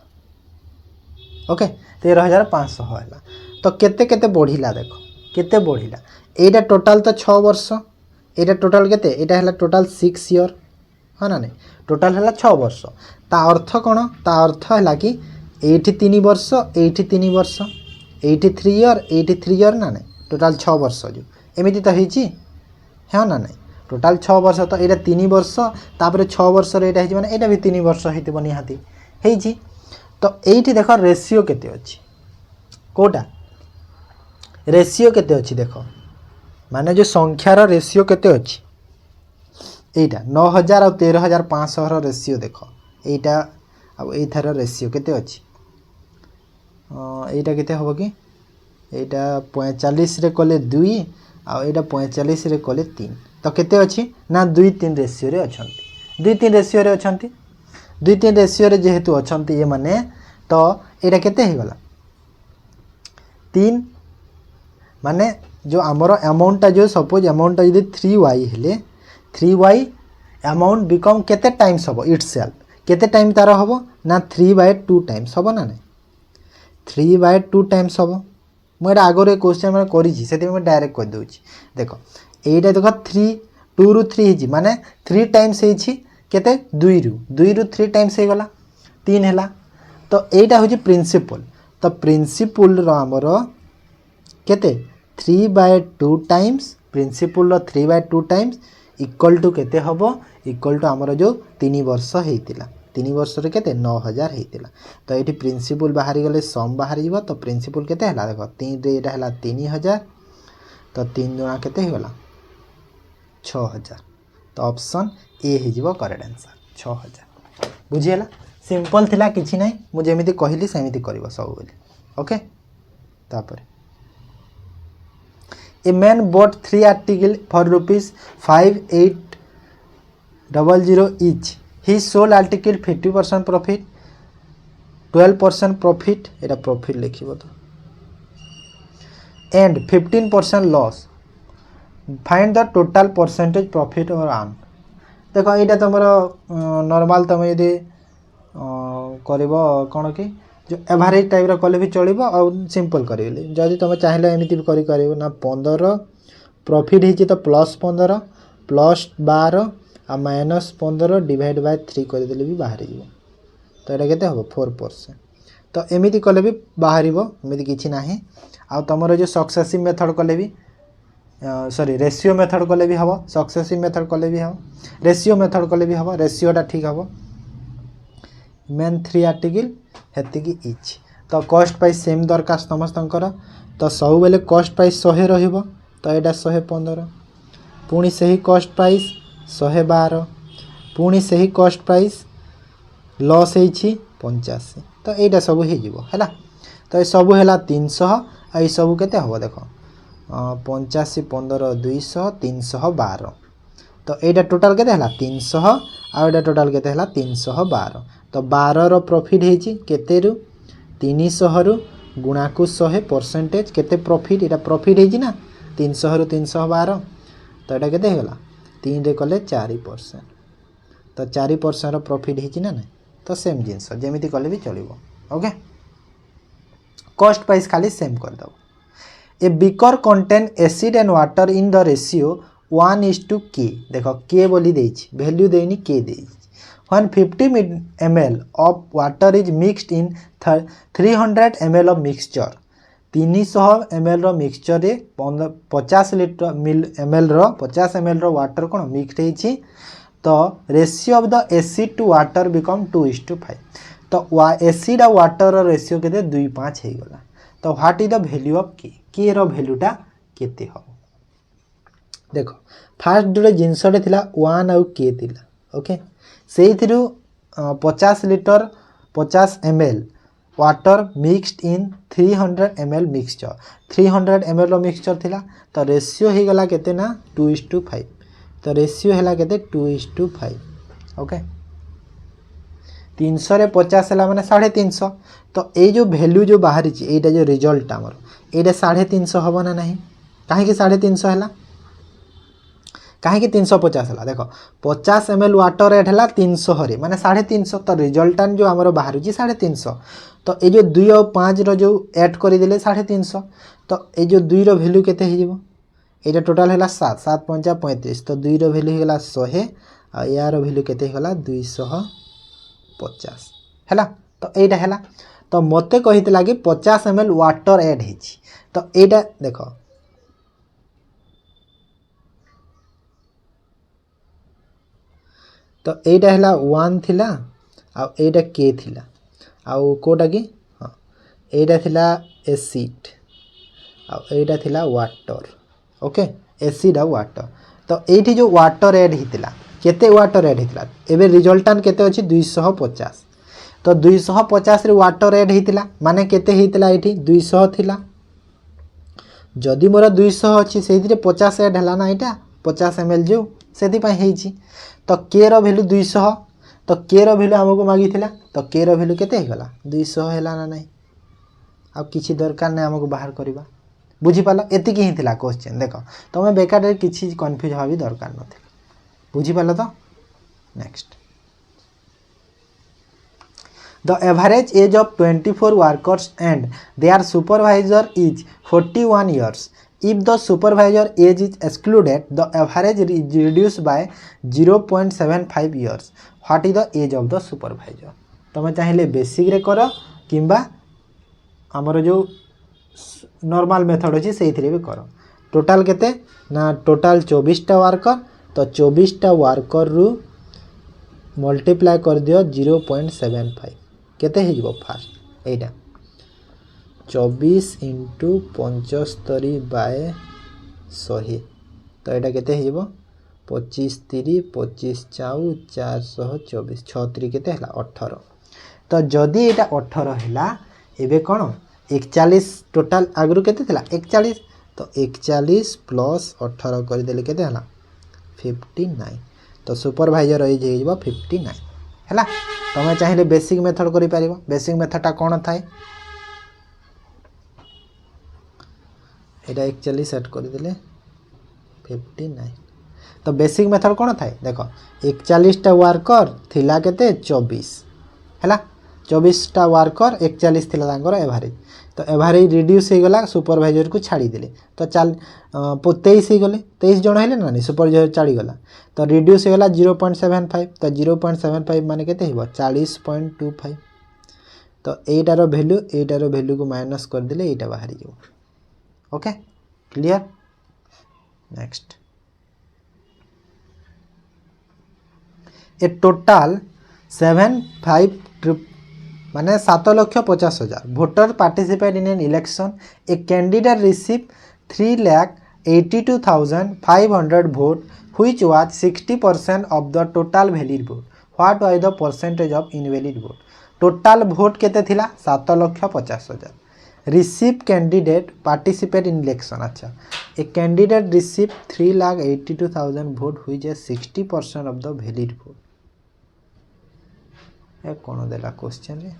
ओके 13,500 हला तो केते केते बढ़िला देखो केते बढ़िला एटा टोटल तो 6 वर्ष एटा टोटल केते एटा हला टोटल 6 ईयर हां ना नहीं टोटल हला 6 वर्ष ता अर्थ कोन ता अर्थ हला कि 3 वर्ष 3 वर्ष 3 ईयर ना नहीं टोटल 6 वर्ष जो एमिति तो हिची है ना नहीं टोटाल 6 वर्ष तो यहाँ 3 वर्ष तापर 6 वर्ष यहाँ यहाँ भी 3 वर्ष हो निहाती होती तो ये देख रेसीओ केते अच्छी कोटा रेसीओ केते अच्छी देख माने जो संख्यार रेसीओ केते अच्छी यहाँ 9000 और 13500 रेसीओ देख यहाँ आर रेसीओ केते अच्छी यहाँ केते हम कि यहाँ 45 रे कले 2 आउ यहाँ 45 रे कले 3 तो केते अच्छी ना 2-3 रेसीओ रे अछंती 2-3 रेसीओ रे अछंती 2-3 रेसीओ रे जेहेतु अछंती ये माने तो यहाँ केते हो गला 3 माने जो आमर अमाउंटा जो सपोज अमाउंटा यदि 3y हेले 3y अमाउंट बिकम केते टाइम्स हम इटसेल्फ केते टाइम तार हम ना 3/2 टाइम्स हम ना 3/2 टाइम्स हम मुझे आगे क्वेश्चन मैंने करी डायरेक्ट कर दूची देख यहाँ देख 2 रु 3 माने 3 टाइम्स केते 2 रु 3 टाइम्स हो गला 3 है तो यहाँ हूँ प्रिंसिपल तो प्रिंसिपल आमर केते 3/2 times principal 3/2 times equal to केते हम इक्वल टू आमर जो 3 वर्ष होता 3 वर्ष रे केते 9000 होता तो ये प्रिंसिपल बाहर गले सम बाहर जीव तो प्रिंसिपल केते हला देख 3 रे एटा हला 3000 तो 3 दुना केते हो गला 6000 तो ऑप्शन ए हो जीव करेक्ट आंसर 6000 बुझीला सिंपल थिला किछि नै मु जेमिति कहली सेमिति करबो सब बोली ओके तापर a man bot 3 article for ₹5800 each he sold article 50% profit 12% profit Etah profit लिखिबो तो and 15% loss find the total percentage profit or earn देखो यहाँ तुम नॉर्मल तुम यदि करब कौन कि जो एवरेज टाइप कले भी चलो और सिंपल कर जदि तुम चाहिए एमती भी कर ना 15 प्रॉफिट होती तो +15 +12 आ -15 डिवाइड बाय 3 करदेले भी बाहर जीव तो यहाँ के हम 4% तो एमती कले भी बाहर एमती किसी ना आ तुम जो सक्सेसिव मेथड कले भी सॉरी रेशियो मेथड कले भी हम सक्सेसिव मेथड कले भी हम रेशियो मेथड कले भी हम रेशियोटा ठीक हम मेन 3 आर्टिकल हेतिकी इच तो कॉस्ट प्राइस सेम दरकार समस्तंकर तो सब बेले कॉस्ट प्राइस 100 रहिबो तो एटा 115 पुणी से ही कॉस्ट प्राइस 112 पुणी से ही कॉस्ट प्राइस लॉस होइछि 85 तो एटा सब हो जिवो हैला तो ये सब हैला 300 आ सब केते हबो देखो 85 15 200 312 तो यहाँ टोटाल केते हला 300 आ एटा टोटाल केते हला 312 तो 12 रो प्रॉफिट हेची केते रु 300 रु गुणा को 100 परसेंटेज केते प्रॉफिट एटा प्रॉफिट हेची ना 300 रु 312 तो एटा केते हेला 3 रे कले 4% तो 4% रो प्रॉफिट हेची ना तो सेम जिंस जेमिति कले भी चलिबो ओके कॉस्ट प्राइस खाली सेम कर दो a beaker contain acid and water in the ratio 1:k देखो k बोली देछि वैल्यू देनी k देछि when 50 ml of water is mixed in 300 ml of mixture 300 ml रो मिक्सचर रे 50 ml रो 50 ml रो वाटर कोन मिक्स हेछि तो ratio of the acid to water become 2:5 तो एसिड और वाटर रो रेशियो केते 2:5 हे गला तो what is the value of k रो वैल्यूटा केते हो देखो फास्ट जो जिनसटे थिला 1 आउ k थिला ओके से 50 litre 50 ml water mixed in 300 ml mixture 300 ml mixture थिला तो रेशियो हो गला केते ना 2:5 तो रेशियो हैला केते 2:5 ओके 300 रे 50 है माने 350 तो ये जो वैल्यू जो बाहर यहाँ जो रिजल्ट आमर ये 350 हम ना नहीं कहीं 350 है कहीं 350 है देख 50 ml वाटर रेट है 300 रे माने 350 तो रिजल्टान जो आमर बाहर 350 तो ये जो 2 और 5 रो जो ऐड करदे 350 तो ये जो 2 रो वैल्यू केते हो ये टोटाल है 7 7 5 35 तो 2 रो वैल्यू होगा 100 आ यार वैल्यू केते होगा 250 है तो यहीटा है तो मत कही कि 50 ml वाटर ऐड हो तो यहाँ देख तो एटा है 1 थिला आटा के थिला आउ कोटा कि हाँ एटा थिला एसिड आटा थिला वाटर ओके एसिड आ वाटर तो ये जो वाटर एड होता केते वाटर एड होता एबे रिजल्टांट केते अछि 250 तो 250 रे वाटर एड होता माने केते होता ये 200 थिला जदि मोर 200 अच्छी से 50 एड है ना यहाँ 50 ml जो से तो के रैल्यू 200 तो के रैल्यू आमको मागी तो के रैल्यू केते गला 200 है ना नहीं आ किसी दरकार नहीं आमको बाहर करवा बुझीपाल एतिक ही था क्वेश्चन देख तुम बेकार किसी कन्फ्यूज हवा भी दरकार ना बुझीपाल तो next The average age of 24 workers and their supervisor is 41 years. If the supervisor age is excluded, the average is reduced by 0.75 years. What is the age of the supervisor? तुम चाहिए basic रे कर किंबा आमर जो normal method अच्छी से भी कर टोटाल केते ना टोटाल 24टा वर्कर तो 24टा वर्कर रु मल्टीप्लाई कर दियो 0.75 केते हो फास्ट एटा 24 इंटू 75 बाय 100 तो यहाँ केते हो 25 3 25 4 424 6 केते हला 18 तो जदि एटा 18 हला एबे कोन 41 टोटाल आगरु केते थिला 41 तो 41 प्लस 18 कर देले केते हला 59 तो सुपरवाइजर एज हो 59 है तुम चाहिए बेसिक मेथड कर बेसिक मेथडटा कौन थाए यहाँ 41 सेट करदे 59 तो बेसिक मेथड कौन थाए देख 41टा वर्कर थिला केते 24 है 24टा वर्कर 41 थिला तांकर एवरेज तो एवरेज रिड्यूस हो गला सुपरवाइजर को छाड़ी देले तो चल 23 गले 23 जन है ना नहीं सुपरवाइजर छाड़ी गला तो रिड्यूस हो गला 0.75 तो 0.75 माने केते हिबो 40.25 तो एटार वैल्यू को माइनस कर देले एटा बाहरी जो ओके क्लियर नेक्स्ट ए टोटाल 75 माने 7,50,000 voter participate in an election. A candidate received 3,82,500 vote, which was 60% of the total valid vote. What was the percentage of invalid vote? Total vote केते थिला 7,50,000. Receive candidate participate in election. अच्छा a candidate received 3,82,000 vote, which is 60% of the valid vote. ए कौन देला question रे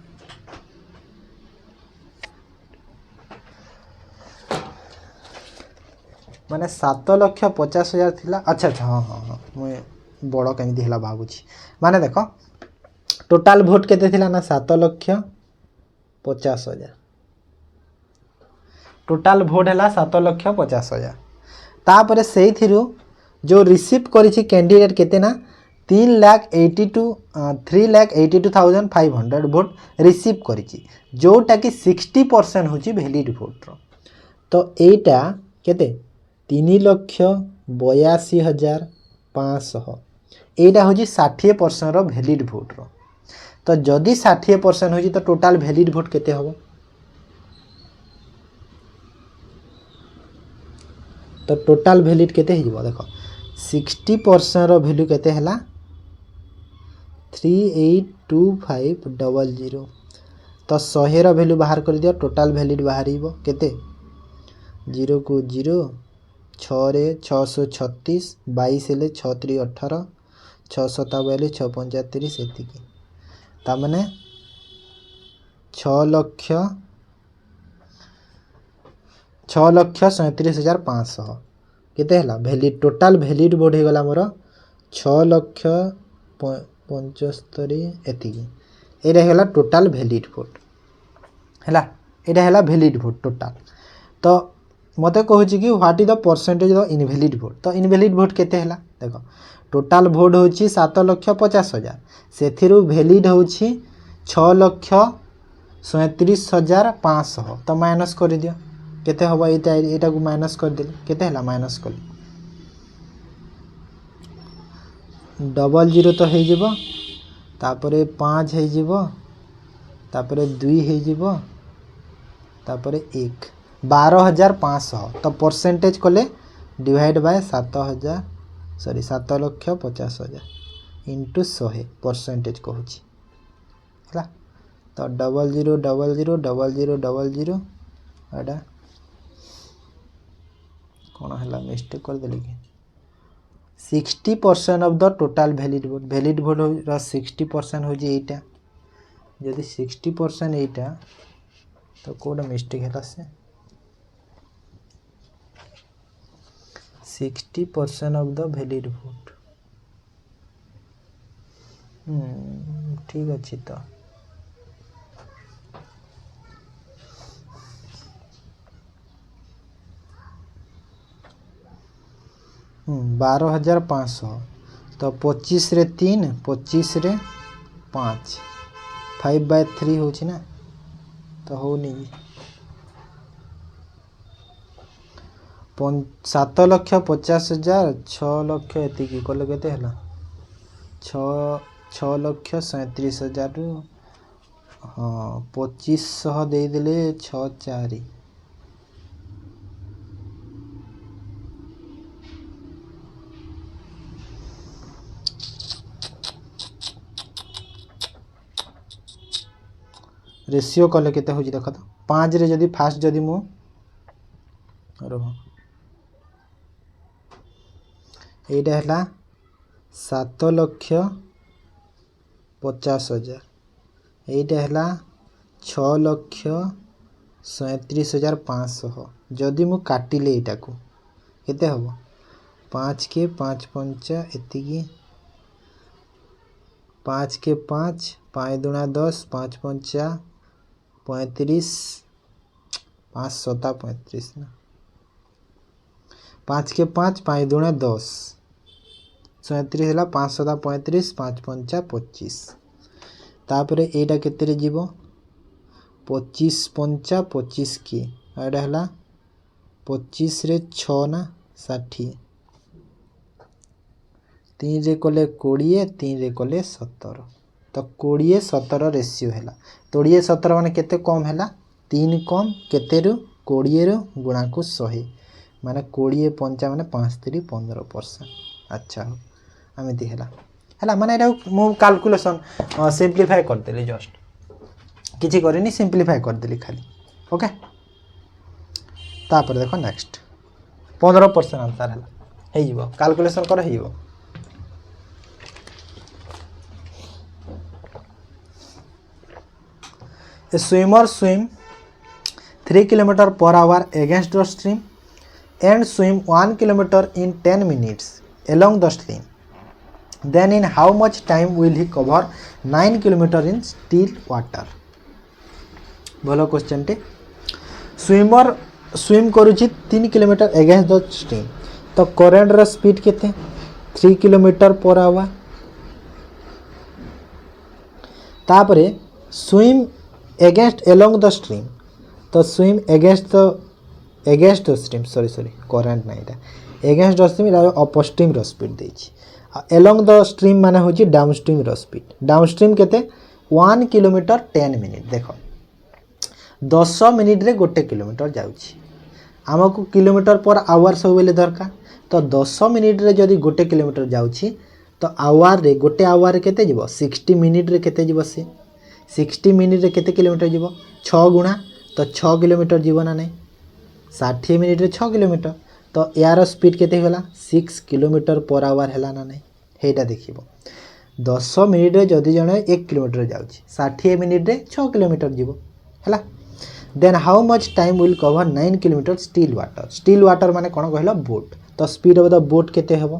माने 7,50,000 थिला अच्छा अच्छा हाँ हाँ हाँ मुझे बड़ केमती है भावुची माने देख टोटाल भोट केते थिला ना 7,50,000 टोटाल भोट है 7,50,000 तापर से जो रिसीव करिछि कैंडिडेट केते ना 3,82,500 भोट रिसीव करिछि जोटा कि 60% होची वैलिड भोट रो तो एटा केते 3,82,500 एटा होची 60% रो वैलिड भोट रो तो जदि 60% होची तो टोटल वैलिड भोट केते होबो तो टोटल वैलिड केते हिजबो देखो 60% रो वैल्यू केते हला 3,82,500 तो 100 रो वैल्यू बाहर कर दियो टोटल वैलिड बाहरिबो केते 0 को 0 6 रे 636 22 ले 6 3 18 6 7 6 35 एतिकी ता माने 6,37,500 केते हला वैलिड टोटल वैलिड बोर्ड हे गला मोर 6,75,000 एतिकी एटा हेला टोटल वैलिड वोट हैला एटा हेला वैलिड वोट टोटल तो मते कहूची कि what is the percentage of invalid vote तो इनवैलिड वोट केते हैला देखो टोटल वोट होची 7,50,000 सेथिरु वैलिड होची 6,37,500 तो माइनस कर दियो केते होबा एटा को माइनस कर देले केते हैला माइनस कर डबल जीरो तो हो तापरे 5 हो तापरे 2 हो तापरे 1 12,500 तो परसेंटेज कले divide by 7,000 sorry 7,50,000 into 100 percentage कहूँ है तो double zero double zero double zero double zero एटा कौन है मिस्टेक कर देली कि 60% of the total valid vote रो 60% हो एटा जदि 60% एटा तो कोड मिस्टेक है से 60% ऑफ द वैलिड वोट ठीक अच्छी तो 12,500 तो 25 रे 3 25 रे 5 5/3 हो ना तो हो नहीं 7,50,000 6,00,000 एतिकी कले केते हला 6,37,000 रु हाँ 2500 दे देले 6,4 रेशियो कले केते हो देख तो 5 रे जदि फास्ट जदि मु रह एटा है 7,50,000 एटा है 6,37,500 जदि मु काटिले एटा को केते हबो 5 के 5 पंचा एतिकी 5 के 5 5 दूना 10 5 पंचा 35 5 सता 35 ना 5 के 5 5 दूना 10 37 है 5 सता 35 5 पंचा 25 तापरे एटा केते जीवो 25 पंचा 25 की एटा है 25 रे 6 ना 60 3 रे कले 20 3 रे कले 17 तो 20-17 रेशियो है 20-17 माने केते कम है 3 कम केते रु 20 रु गुणा को 100 माने 20 पंचा माने 5-3 15%। अच्छा हो आमती है माने एटा मु कैलकुलेशन सिंप्लीफाई कर देली जस्ट किछि करिनी सिंप्लीफाई कर देली खाली ओके तापर देखो नेक्स्ट 15% आंसर है कैलकुलेशन कर हो A swimmer swim 3 km per hour against the stream and swim 1 km in 10 minutes along the stream. Then in how much time will he cover 9 km in still water? बोलो question टे swimmer swim करुछि 3 km against the stream तो current रो speed केते 3 km per hour तापरे swim against along the stream तो swim against the stream sorry current ना इटा against the stream इटा upstream रो स्पीड देछि along the stream माने होछि downstream रो स्पीड downstream केते 1 किलोमीटर 10 मिनिट देखो 10 मिनिट रे गोटे किलोमीटर जाउछि हमकु किलोमीटर पर आवर सब बेले दरकार तो 10 मिनिट रे जदी गोटे किलोमीटर जाउछि तो आवर रे गोटे आवर केते जीवो 60 मिनिट रे केते जीवो से 60 मिनिट रे केते किलोमीटर जीवो 6 गुणा तो 6 किलोमीटर जीवो ना नहीं 60 मिनिट रे 6 किलोमीटर तो यार स्पीड केते होला 6 किलोमीटर पर आवर हैला ना नहीं हेटा देखिबो 10 मिनिट रे जदी जणे 1 किलोमीटर जाउछि 60 मिनिट रे 6 किलोमीटर जीवो हैला then how much time will cover 9 kilometre still water माने कोन कहला बोट तो स्पीड ऑफ द बोट केते हेबो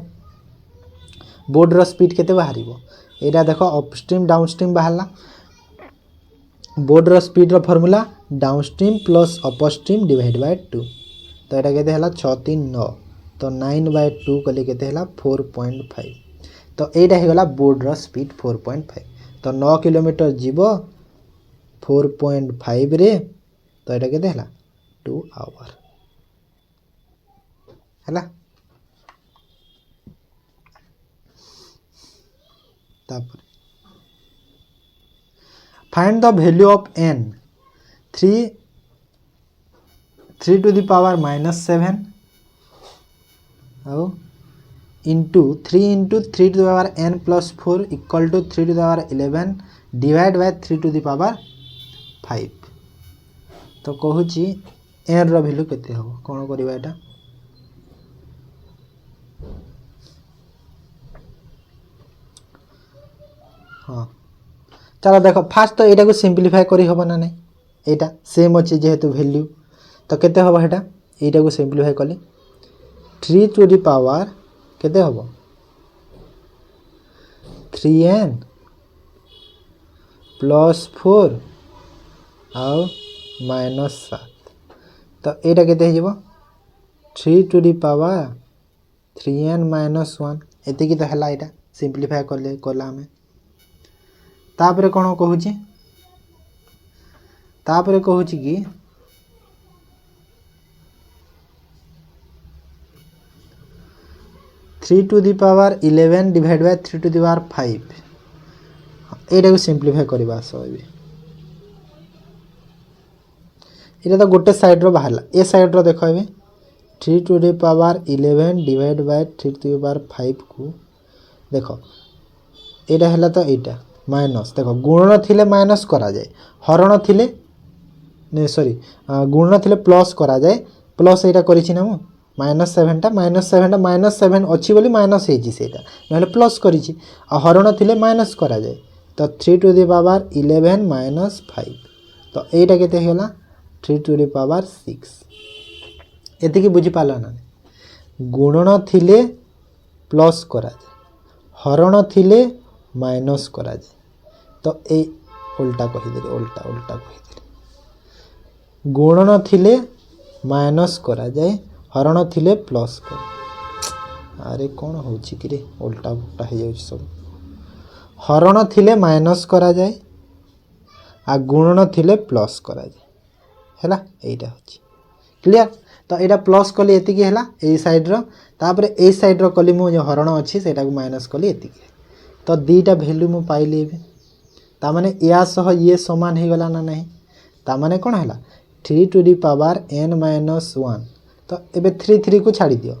बोट रो स्पीड केते बाहरिबो एटा देखो अपस्ट्रीम डाउनस्ट्रीम बाहरला बोट रो स्पीड रो formula downstream plus upstream divide by 2 तो एटा केते हला 639 तो 9/2 कले केते हला 4.5 तो एटा हे गला बोट रो स्पीड 4.5 तो 9 किलोमीटर जीवो 4.5 रे तो एटा केते हला 2 आवर हला तापर find the value of n 3 to the power -7 आउ into 3 to the power n plus 4 equal to 3 to the power 11 divide by 3 to the power 5 तो कहूँ n रो वैल्यू केते हो कौन करबा एटा हाँ चलो देखो फास्ट तो यहाँ को सिंप्लीफाई करी हबो ना नहीं एटा सेम अच्छे जेहेतु वैल्यू तो केते हबो हेटा एटा को सिंप्लीफाई कले 3 टू द पावर केते हबो 3n प्लस 4 आउ -7 तो एटा केते हो जिवो 3 टू द पावर 3n -1 एते की तो हला एटा सिंप्लीफाई करले कोला हमें तापरे कौन कहूँ कि 3 to the power 11 divide by 3 to the power 5 एटा को सिंप्लीफाई करबा सब ये तो गोटे साइड रो बाहरला ए साइड रो देखो ए 3 to the power 11 divide by 3 to the power 5 को देखो एटा हला तो एटा माइनस देखो गुणन थिले माइनस करा जाए हरण थिले ने सॉरी गुणन थिले प्लस करा जाए प्लस एटा करिछि ना मु -7 टा -7 अछि बोली माइनस हेछि सेटा नहले प्लस करिछि आ हरण थिले माइनस करा जाए तो 3 टू द पावर 11 -5 तो एटा केते होला 3 टू द पावर 6 एते की बुझि पाला ना गुणन थिले प्लस करा जाए हरण थिले माइनस करा जाए तो ए उल्टा कहीदेली उल्टा कहीदेली गुणन थिले माइनस करा जाए हरण थिले प्लस कर अरे कौन होची कि रे उल्टा उल्टा हो जाउछ सब हरण थिले माइनस करा जाए आ गुणन थिले प्लस करा जाए हैला एटा होची क्लियर तो एटा प्लस कली एति की हैला ए साइड रो तापर ए साइड रो कली मु जो हरण अछि सेटा को माइनस कली एति की तो दीटा वैल्यू मु पाइली ता माने या सह ये समान हो गला ना नहीं ता माने कोन हैला 3 टू द पावर n -1 तो एबे 3 को छाड़ी दियो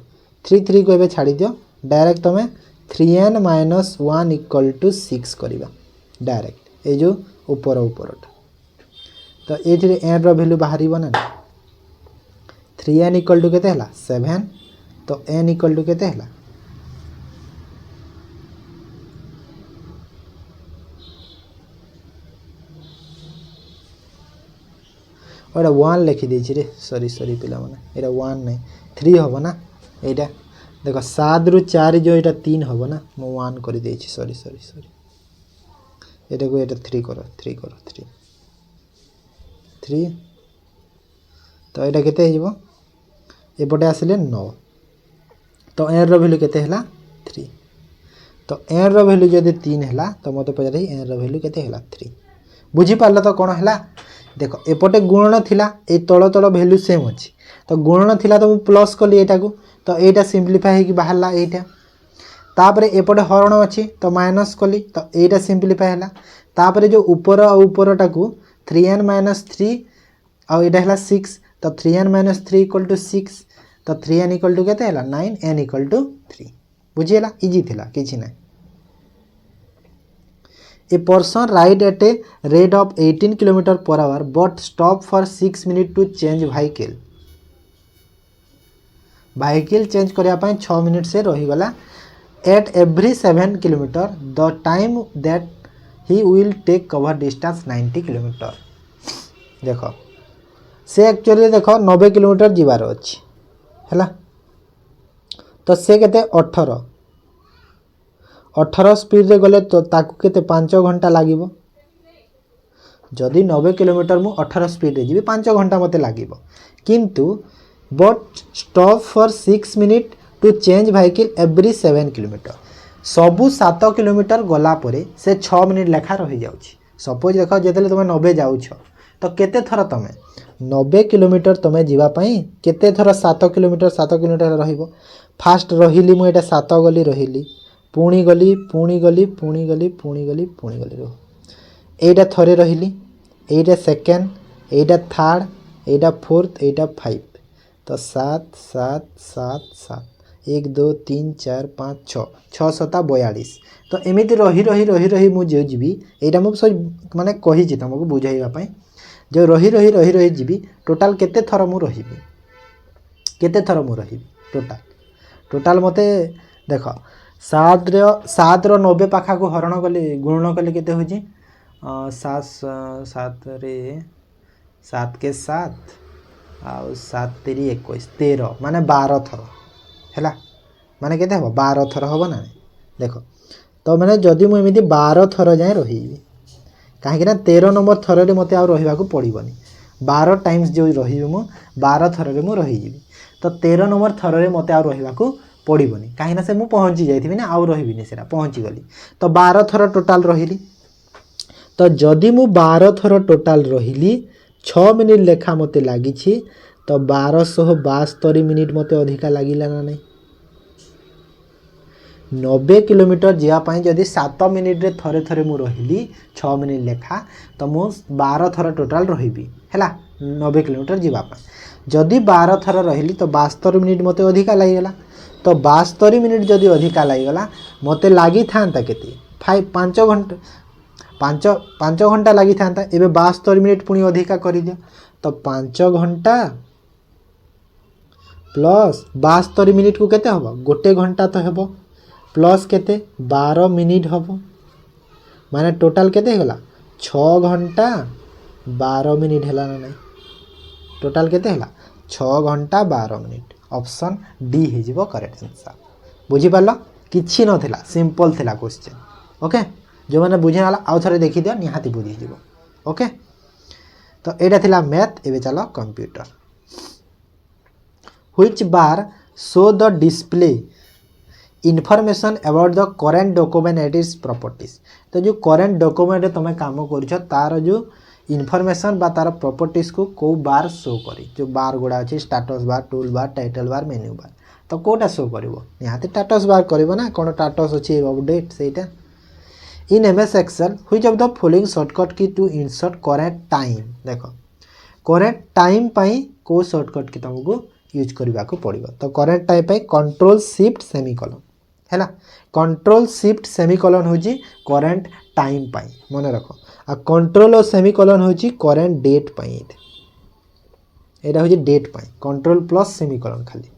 3 को एबे छाड़ी दियो डायरेक्ट तमे 3n -1 इक्वल टू 6 करबा डायरेक्ट ए जो ऊपर तो एथिरे n रो वैल्यू बाहरी बना 3n इक्वल टू केते हैला 7 तो n इक्वल टू केते हैला और 1 लिखि देछि रे सॉरी पिला माने एटा 1 नहीं 3 होबो ना एटा देखो 7 रु 4 जो एटा 3 होबो ना मु 1 करि देछि सॉरी एटा को एटा 3 करो 3 तो एटा केते हिजबो एपटे आसिले 9 तो n रो वैल्यू केते हला 3 तो n रो वैल्यू जदि 3 हला तो मते पजारी n रो वैल्यू केते हला 3 बुझी पारला तो कोन हला देखो एपटे गुणन थिला ए तळ वैल्यू सेम अछि तो गुणन थिला तो प्लस कली एटा को तो एटा सिंप्लीफाई हे कि बाहरला एटा तापरे एपटे हरण अछि तो माइनस कली तो एटा सिंप्लीफाई हला तापरे जो ऊपरटा को 3n -3 आ एटा हला 6 तो 3n -3 इक्वल टू 6 तो 3n इक्वल टू केते हला 9 n इक्वल टू 3 बुझियला इजी थिला किछि नै A person ride at a rate of 18 km/h but stop for 6 minutes to change vehicle. Vehicle change करिया पय 6 मिनिट से रही गला at every 7 km the time that he will take cover distance 90 km. देखो से एक्चुअली देखो 90 kilometre जीवार अछि हैला तो से केते 18 स्पीड रे गले तो ताकू केते 5 घंटा लागिबो जदि 90 किलोमीटर मु 18 स्पीड रे जीबी 5 घंटा मते लागिबो किंतु but stop for 6 minute to change vehicle every 7 kilometre सबु 7 किलोमीटर गला परे से 6 मिनिट लेखा रही जाउछि सपोज देखो जेतले तुम 90 जाउछ तो केते थर तमे 90 किलोमीटर तमे जीवा पई केते थर 7 किलोमीटर रहइबो फास्ट रहिली मु एटा 7 गली रहिली पुणी गली पुणी गली पुणी गली पुणी गली पुणी गली रुह एटा थरे रहिली एटा सेकेंड एटा थर्ड एटा फोर्थ एटा 5 तो 7 7 7 7 1 2 3 4 5 6 6 7 42 तो एमती रही रही रही रही मुझे जीवी यहाँ मुझे सब माने कही तुमको बुझाइवाई जो रही रही रही रही जीवी टोटाल केते थर मु रही केते थर मु रही टोटाल टोटाल मते देख 7 रो 90 पाखा को हरण कले गुणन कले केते हो 7 रे 7 के 7 आउ 7 3 21 13 माने 12 थर है माने केते हम 12 थर हम ना देख तो मैंने जदि मुझे 12 थर जाए रही कहीं 13 नंबर थर रे मते आ रहिबा को पड़िबनी 12 टाइम्स जो रही मु 12 थर रे मु रही जीवी तो 13 नंबर थर रे मते आ रहिबा को पड़िबनी कहीं से मु पहुँची जाइथिबी ना आउ रहिबिनी सेरा पहुँची गली तो 12 थर टोटाल रहिली तो जदि मु 12 थर टोटाल रहिली 6 मिनिट लेखा मते लागी तो 1272 मिनिट मते अधिका लागिला ना नहीं 90 किलोमीटर जावाई जदि 7 मिनिट रे थरे थरे मु रहिली 6 मिनिट लेखा तो मु 12 थर टोटाल रहिबी हैला 90 किलोमीटर जावाई जदि 12 थर रहिली तो 72 मिनिट मते अधिका लागिगला तो 72 मिनिट जदि अधिका लागिगला मते लागी थांता केते 5 घंटा 5 घंटा लगी था एबे 72 मिनिट पुणी अधिका कर दियो तो 5 घंटा प्लस 72 मिनिट को केते हबो गोटे घंटा तो हेबो प्लस केते 12 मिनिट हबो माने टोटाल केते होला 6 घंटा 12 मिनिट हैला ना नहीं टोटाल केते होला 6 घंटा 12 मिनिट ऑप्शन डी हे जिवो करेक्ट आंसर बुझी पालो किछि नथिला सिंपल थिला क्वेश्चन ओके जो मैंने बुझे वाला आउ थे देखी दियो निहाती बुझीज ओके तो यहाँ थिला मैथ एवं चलो computer which bar show the display information about the current document at its properties तो जो करेंट डॉक्यूमेंट तुम काम कर तार जो इनफॉरमेशन बा तार प्रॉपर्टीज को बार शो करी जो बार गुड़ा अच्छे status bar tool bar title bar menu bar तो कोटा शो कर निहाती स्टेटस बार करना कौन स्टेटस अच्छी अपडेट से In MS Excel, which of the following shortcut key to insert correct time देखो correct time पाई को shortcut की तुमको यूज करबा को पड़िबो तो correct time पाई कंट्रोल शिफ्ट सेमीकोलन हैला कंट्रोल शिफ्ट सेमीकोलन होची करंट टाइम पाई मन रखो आ कंट्रोल और सेमीकोलन होची करंट डेट पाई एटा होची डेट पाई कंट्रोल प्लस सेमीकोलन खाली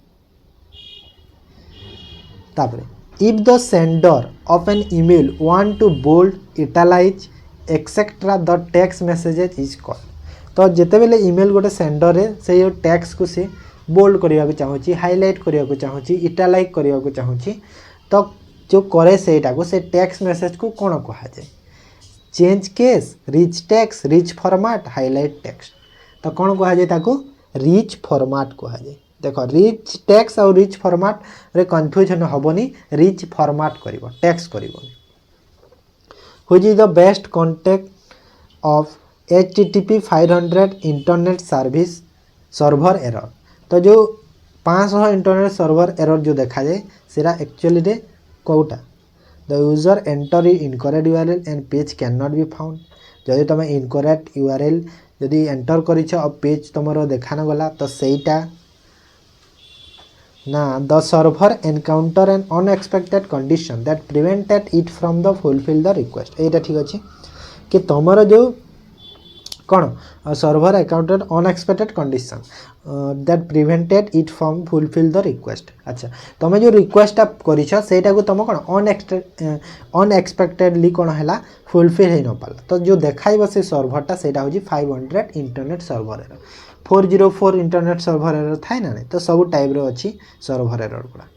तापरे if the sender of an email want to bold italize etc the text message is called तो जिते बेले ईमेल गोटे सेंडर रे से टेक्स्ट को से बोल्ड करने को चाहूँगी हाईलाइट करने को चाहूँगी इटालाइज करने को चाहूँगी तो जो करे से टेक्स्ट मेसेज को कौन कह जाए change case rich text rich format highlight text तो कौन कह जाए रिच फॉर्मेट कह जाए देख रिच टेक्स्ट और रिच फॉर्मेट रे कन्फ्यूजन हेनी रिच फॉर्मेट करिवो टेक्स्ट करिवो which is the best contact of HTTP 500 internet service server error तो जो 500 इंटरनेट सर्वर एरर जो देखा जाए सेरा एक्चुअली रे कोटा the user enter incorrect URL and page can not be found जदि तुम इनकरेक्ट URL जदि एंटर करिछ और पेज तुमरो देखाना गला तो सेटा ना the server encounter an unexpected condition that prevented it from the fulfil the request एटा ठीक अच्छे कि तुमर जो कौन server accounted unexpected condition that prevented it from fulfil the request अच्छा तुम जो रिक्वेस्टा करीटा को तुम कौन अनएक्सपेक्टेडली कौन है फुलफिल हो न पाला तो जो देखाइब से सर्वरटा से 500 internet server error 404 internet server error थाए ना नहीं तो सब टाइप रो अच्छी सर्वर एरर गुड़ा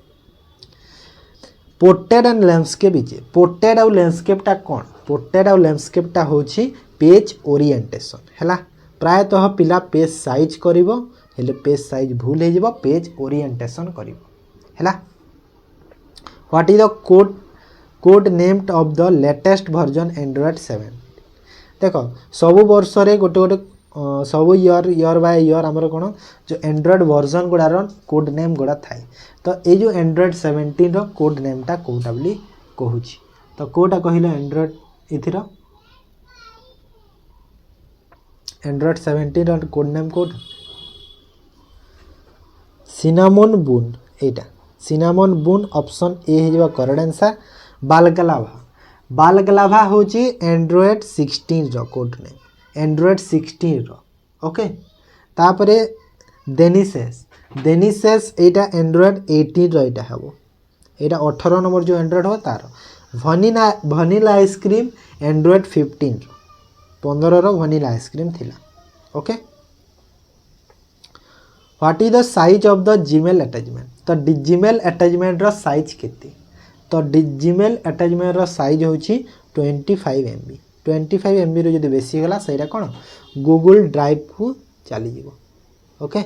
पोर्ट्रेट एंड लैंडस्केप इजे पोर्ट्रेट और लैंडस्केपटा कौन पोर्ट्रेट और लैंडस्केपटा होची पेज ओरिएंटेशन हैला प्रायतः पिला पेज साइज करिवो हेले पेज साइज भूल हो जिवो पेज ओरिएंटेशन करिवो हैला what is the code named of the latest version Android 7 देखो सब वर्ष रे गोटे गोटे सब ईयर बाय ईयर आमर कौन जो एंड्रॉइड वर्जन गुड़ार कोड नेम गुड़ा थाए तो ये जो एंड्रॉइड 17 रो कोड नेमटा कोटा बोली कहूँ तो कोटा कहल एंड्रॉइड इथिर एंड्रॉइड 17 कोड नेम कोटा सिनामोन बुन एटा सिनामोन बुन ऑप्शन ए हो करेक्ट आंसर। बालगलाभा हूँ Android 16 code name Android 16 okay. तापरे डेनिसेस एटा एंड्रॉइड 18 एटा हम एटा 18 नंबर जो एंड्रॉइड हो तार। Vanilla ice cream Android 15 vanilla ice cream थिला okay. What is the size of the Gmail attachment तो जीमेल अटैचमेंट रो साइज केते तो जीमेल अटैचमेंट रो साइज होची 25 MB 25 MB रो जदी बेसी गला सेटा कोन गूगल ड्राइव को चली जीवो okay.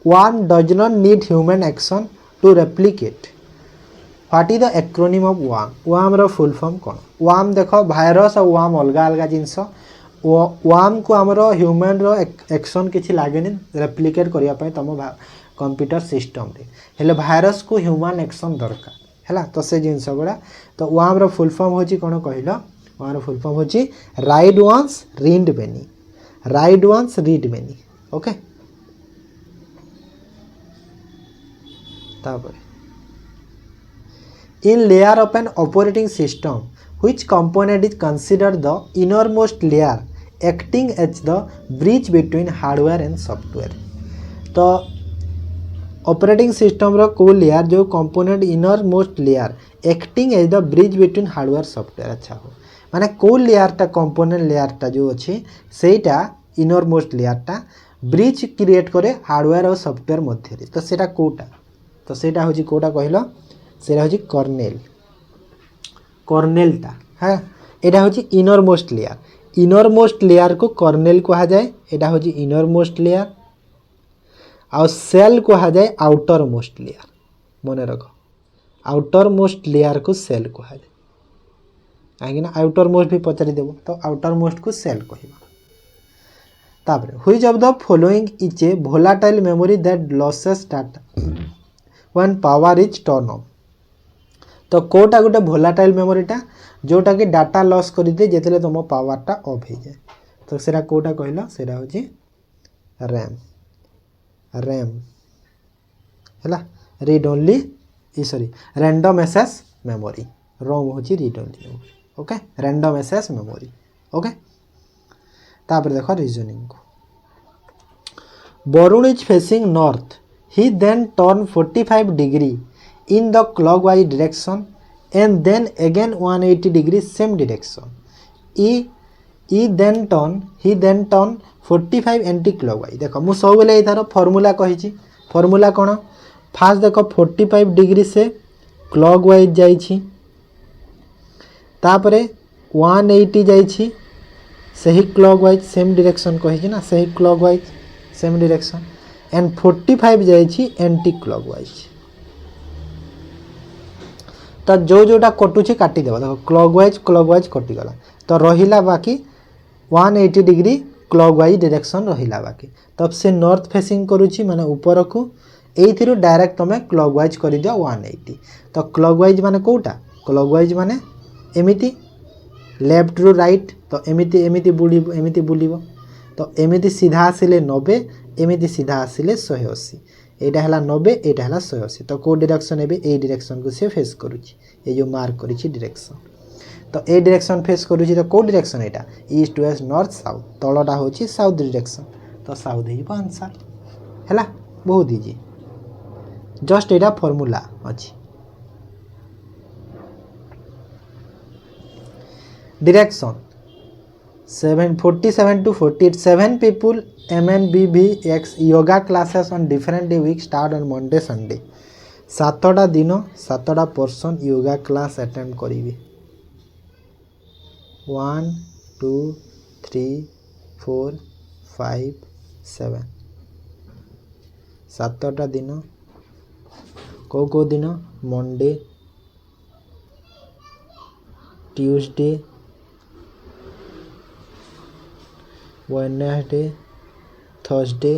One does not need human action to replicate what is the acronym of वाम रो फुल फॉर्म कोन वाम देखो भाइरस और वाम अलग अलग जिनस वाम को आमर ह्यूमन रो एक्शन किछि लागेनी रेप्लिकेट करिया पय तम कंप्यूटर सिस्टम रे हेले भाइरस को ह्यूमन एक्शन दरकार हैला तो से जिनस गुड़ा तो वाम रो फुल फॉर्म होची कोन कहिलो वाम रो फुल फॉर्म होची write once read many okay. तापर in layer of an operating system which component is considered the innermost layer acting as the bridge between hardware and software तो ऑपरेटिंग सिस्टम रो को लेयर जो component innermost layer acting as the bridge between hardware software अच्छा हो माने को layer टा component layer टा जो अच्छी सेटा इनर मोस्ट लेयर टा ब्रिज क्रिएट करे हार्डवेयर और सॉफ्टवेयर मध्य तो सेटा कोटा तो सेटा होची कोटा कहलो सेटा होची कर्नेल टा है एटा होची इनर मोस्ट लेयर को कर्नेल कहा जाए एटा होची इनर मोस्ट लेयर आ सेल कहा जाए आउटर मोस्ट लेयर मन रख आउटर मोस्ट लेयर को सेल कहा जाए कहीं आउटर मोस्ट भी पचारि देबो तो आउटर मोस्ट को सेल कहबा। तापर which of the following is a volatile memory that losses data when power is turn off तो कोटा गोटे वोलेटाइल मेमोरीटा जोटा कि डाटा लॉस कर दे जेतले तुम पावरटा ऑफ हो जाए तो सेरा कोटा कहला सेरा होची रैम हैला read only sorry random access memory ROM होची read only memory okay random access memory okay. तापर देखो रीजनिंग को Varun is facing north he then turn 45 degree in the clockwise direction and then again 180 degrees same direction he then turn 45 anti clockwise देखो मु सब बेले इथार formula कहिछि formula कोन fast देखो 45 degree से clockwise जाइछि तापरे 180 जाइछि सही क्लॉकवाइज सेम डायरेक्शन कहिछि ना सही क्लॉकवाइज सेम डायरेक्शन एंड 45 जाइछि एंटी क्लॉकवाइज तो जो जोटा कटुची काटी देबा देखो क्लॉकवाइज कटिगला तो रहिला बाकी 180 डिग्री क्लॉकवाइज डायरेक्शन रहिला बाकी तब से नॉर्थ फेसिंग करूची माने ऊपर को एइथिरो डायरेक्ट तमे क्लॉकवाइज करि दियो 180 तो क्लॉकवाइज माने कोटा क्लॉकवाइज माने एमिति लेफ्ट रु राइट तो एमिति बुलिबो तो एमिति सीधा आसिले 90 एमिति सीधा आसिले 180 एटा हला 90 एटा हला 180 तो को डायरेक्शन एबे ए डायरेक्शन को से फेस करूची ए जो मार्क करिछि डायरेक्शन तो ए डायरेक्शन फेस करूची तो को डायरेक्शन एटा ईस्ट वेस्ट नॉर्थ साउथ तळटा होची साउथ डायरेक्शन तो साउथ ही आंसर हला बहुत इजी जस्ट एटा फार्मूला अछि। Direction 47 to 47 people MNBBX yoga classes on different day week start on Monday Sunday 7टा दिन 7टा पर्सन योगा क्लास अटेम्प्ट करेंगे 1 2 3 4 5 7 7टा दिन को दिन Monday Tuesday Wednesday Thursday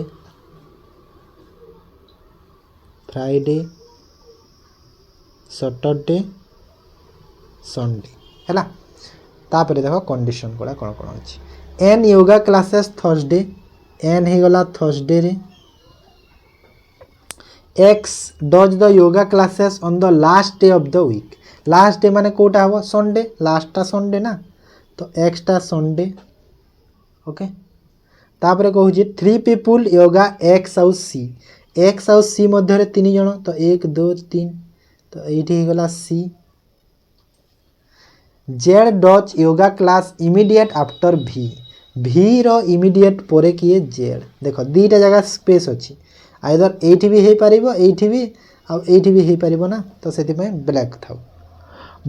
Friday Saturday Sunday है। तापर देख कंडीशन गुड़ा कौन कौन अच्छी एन योगा क्लासेस थर्सडे एन हो गला थर्सडे रे X does the yoga classes on the last day of the week last day माने कोटा हम संडे लास्टा संडे ना तो एक्सटा संडे ओके। तापर कहूँ थ्री पीपुल योगा एक्स आउ सी मध्य तीन जन तो 1 2 3 तो ये गला C Z does yoga class immediate after भी रो इमिडिएट पोरे किए जेड देख दीटा जगह स्पेस अच्छी आइदर एठी भी हो पारिबो एठी भी आ एठी भी हो पारिबो ना तो सेति में ब्लैक थाउ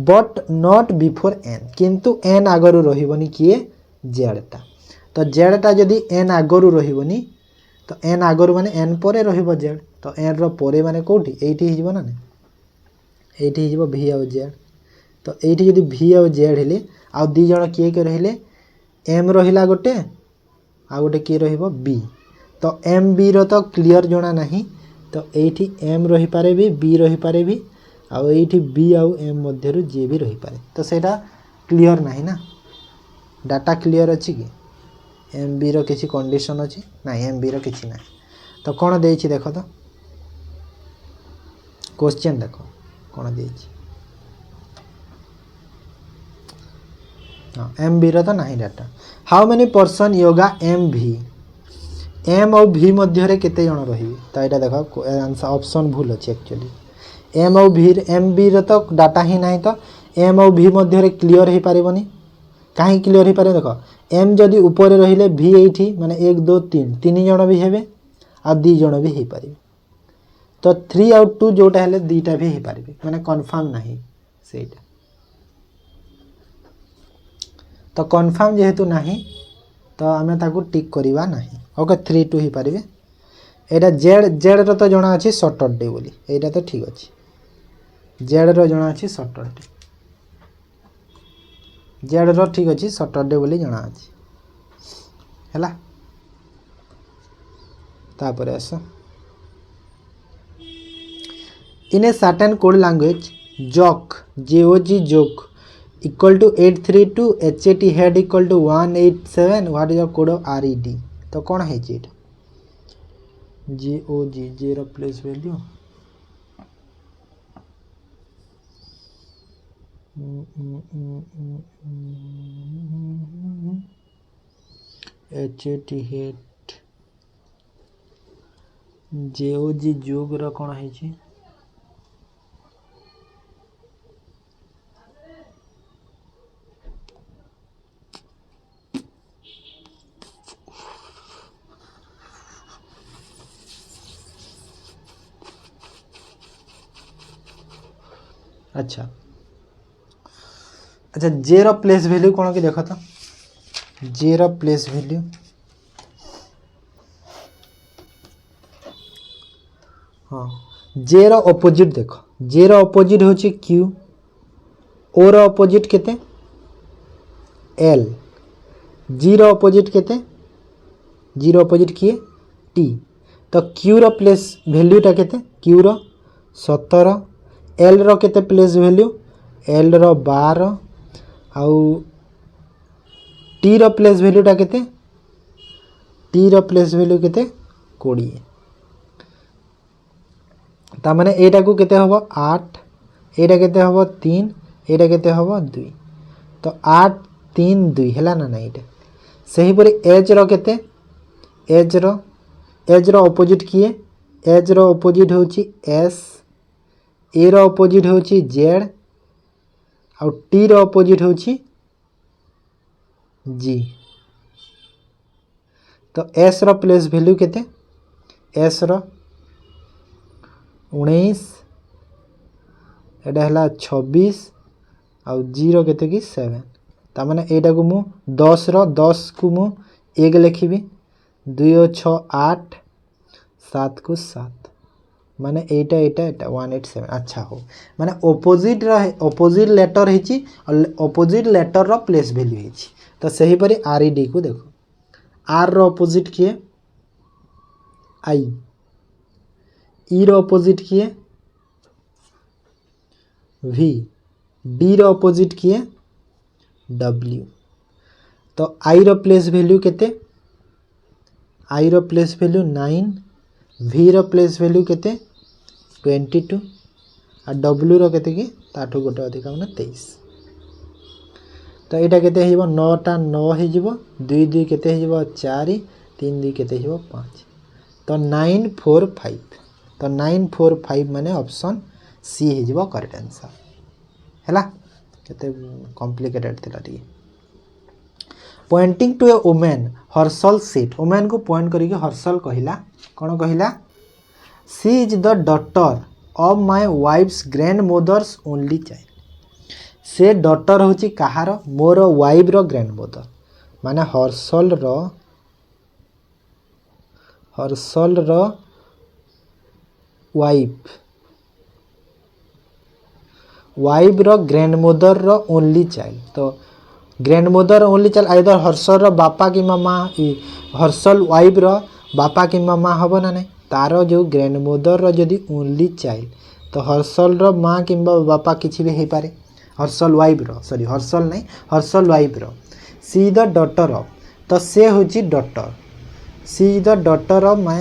बट नॉट बिफोर एन किंतु एन आगरु रहिबोनी किए जेडटा तो जेडटा जदि एन आगरु रहिबोनी तो एन आगरु माने एन परे रहिबो जेड तो एन रो परे माने कोठी एठी हिजबो ना एठी हिजबो भी आ जेड तो एठी जदि भी आ जेड हेले आ दी जण किए के रहिले एम रहिला गोटे आ गोटे किए रहिबो बी तो एम बी रो तो क्लियर जना नहीं तो एठी एम रही पारे भी बी रही पारे भी आ एठी बी आउ एम मध्यरु जे भी रही पारे तो सेटा क्लियर नहीं ना डाटा क्लियर अछि कि एम बी रो किसी कंडीशन अछि ना एम बी रो किसी ना तो कोन देछि देखो तो क्वेश्चन देखो कोन देछि एम बी रो तो नहीं डाटा how many person yoga M भी एम और भी मध्य रे केते जण रही तो यहाँ देख आंसर ऑप्शन भूल अच्छे एक्चुअली एम और भी एम बी रे तो डाटा ही नहीं तो एम और भी मध्य रे क्लियर हो पारिबनी कहीं क्लियर हो पारे देख एम जदि ऊपर रहिले भी एठी माने 1 2 3 तीन जण भी हेबे आ 2 जण भी हो पारिबे तो 3 और 2 जोटा हेले दीटा भी हो पारिबे माने कंफर्म नहीं सेटा तो कंफर्म जेहेतु नहीं तो आमे ताकू टिक करिवा नहीं ओके 3 2 ही पारिबे एटा जेड जेड रो तो जणा अछि सैटरडे बोली एटा तो ठीक अछि जेड रो जणा अछि सैटरडे जेड रो ठीक अछि सैटरडे बोली जणा अछि हैला तापर आसो in a certain code language joke JOG joke equal to 832 HAT head equal to 187 what is the code of RED तो कौन है जी GOG zero place value HAT head GOG जोग रो कौन है जी अच्छा अच्छा जेरो प्लेस वैल्यू कौन कि देख तो जेरो प्लेस वैल्यू हाँ जेरो ऑपोजिट देख जेरो ऑपोजिट होची क्यू ओ रो ऑपोजिट केते एल जीरो ऑपोजिट केते जीरो ऑपोजिट किए टी तो क्यू रो प्लेस वैल्यूटा केते क्यू रो 17 एल रो केते प्लेस वैल्यू एल रो 12 आउ टी रो प्लेस वैल्यूटा केते टी रो प्लेस वैल्यू केते 20 ता माने एटा को केते हबो 8 एटा केते हबो 3 एटा केते हबो 2 तो 8 3 2 हैला ना ना एटा सही परी एच रो केते एच रो ऑपोजिट किए एच रो ऑपोजिट होची एस ए रो ऑपोजिट होची जेड और टी रो ऑपोजिट होची जी तो एस रो प्लेस वैल्यू केते एस रो 19 एटा हला 26 और जीरो केते की 7 ता माने एटा को मु 10 रो 10 को मु 1 लिखिबी 2 6 8 7 को 7 माने एटा एटा एटा 187 अच्छा हो माने ऑपोजिट लेटर हिची और ऑपोजिट लेटर रो प्लेस वैल्यू हिची तो सही परी आरईडी को देखो आर रो ऑपोजिट किए आई ई रो ऑपोजिट किए वी डी रो अपोजिट किए डब्ल्यू। तो आई रो प्लेस वैल्यू केते आई रो प्लेस वैल्यू 9 वी रो प्लेस वैल्यू केते 22 और डब्ल्यू रो केते कि ताठू गोटे अधिक माने 23। तो यहाँ केते हो 9 टा 9 हो 2 2 केते हो 4 3 2 केते हो 5। तो 945 तो 945 माने ऑप्शन सी हो करेक्ट आंसर हैला। केते कॉम्प्लिकेटेड थिला टी। Pointing to a women Harshal said women को पॉइंट करिके हर्षल कहिला कोन कहिला she is the daughter of my wife's grandmother's only child. से डॉटर होची कहार मोर वाइफ रो ग्रैंड मदर माने हर्षल रो वाइफ रो ग्रैंड मदर रो ओनली चाइल्ड। तो grandmother only child either Harshal रो बापा कि मामा हर्षल वाइफ रो बापा कि मामा हबो ना नहीं तारो जो ग्रैंड मदर रो जदी ओनली चाइल्ड तो हर्षल रो माँ कि बापा किछि भी हे पारे हर्षल वाइफ रो सॉरी हर्षल नहीं हर्षल वाइफ रो सी द डॉटर ऑफ तो से होची daughter she the daughter of my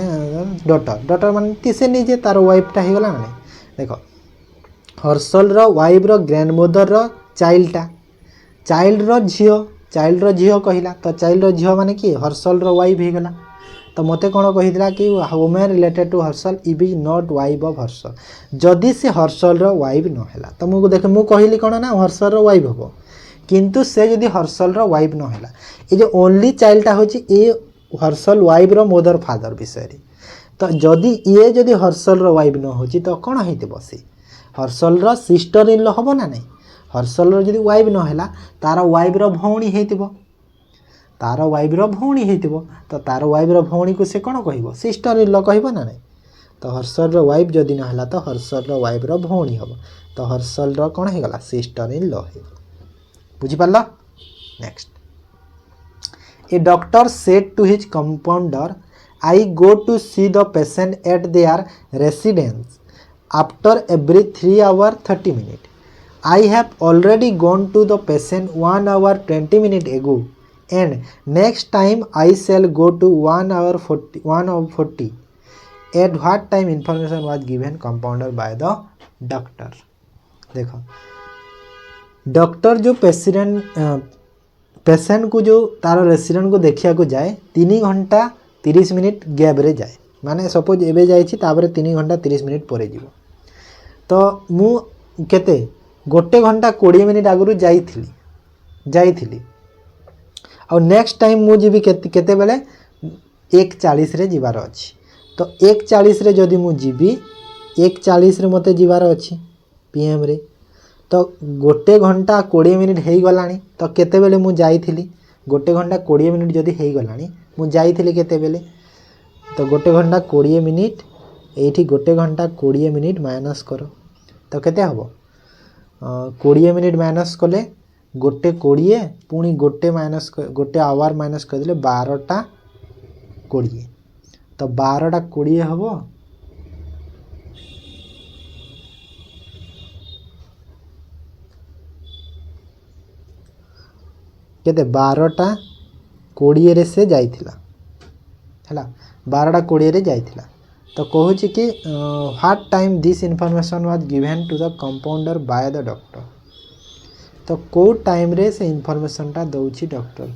daughter माने से निजे तार वाइफ टा हेगला ना देखो हर्षल रो वाइफ रो ग्रैंड मदर रो चाइल्ड रो झियो कहिला तो चाइल्ड रो झियो माने कि हर्षल रो वाइफ हेगला। तो मते कोन कहिदिला कि women related to Harshal is not wife of Harshal जदि से हर्षल रो वाइफ न हैला तो मुको देख मु कहिली कोन ना हर्षल रो वाइफ हबो किंतु से जदि हर्षल रो वाइफ न हैला ए जो ओनली चाइल्ड टा होची ए हर्षल वाइफ रो मदर फादर विषय रे। तो जदि ये जदि हर्षल रो वाइफ न होची तो कोन हेतिबो से हर्षल रो सिस्टर इन लो हबो ना नहीं हर्षल रो जदि वाइफ न हैला तार वाइफ रो भौणी हेतिबो तार वाइफ रो भौणी हेतिबो तो तार वाइफ रो भौणी को से कोन कहइबो सिस्टर इन लो कहइबो ना नहीं। तो हर्षल रो वाइफ जदि न हैला तो हर्षल रो वाइफ रो भौणी हबो तो हर्षल रो कोन हे गला सिस्टर इन लो हे बुझी पारला। Next a doctor said to his compounder I go to see the patient at their residence after every 3 hours 30 minutes I have already gone to the patient 1 hour 20 minutes ago and next time I shall go to 1 hour 40 at what time information was given compounder by the doctor। देखो doctor जो patient को जो तार resident को देखिया को जाए 3 घंटा 30 मिनिट गैप रे जाए माने सपोज एबे जाइछि तापर 3 घंटा 30 मिनिट परे जीवो तो मु केते 1 घंटा 20 मिनिट आगु जाइथिली और नेक्स्ट टाइम मु जीवी केते बेले 1:40 रे जीवार अछि तो 1:40 रे जदि मु जीवी 1:40 रे मते जीवार अछि पीएम रे तो 1 घंटा 20 मिनिट हेई गलानी तो केते बेले मु जाइथिली 1 घंटा 20 मिनिट जदि हेई गलानी मु जाइथिली केते बेले तो 1 घंटा 20 मिनिट एठी 1 घंटा 20 मिनिट माइनस करो तो केते हबो 20 मिनिट माइनस कले 1:20 पुणी 1 आवर माइनस कर दिले 12टा 20 तो 12टा 20 हबो केते 12टा 20 रे से जाइथिला हैला 12टा 20 रे जाइथिला तो कहूची कि what time this information was given to the compounder by the doctor तो को टाइम रे से इनफॉरमेशन टा दउची डॉक्टर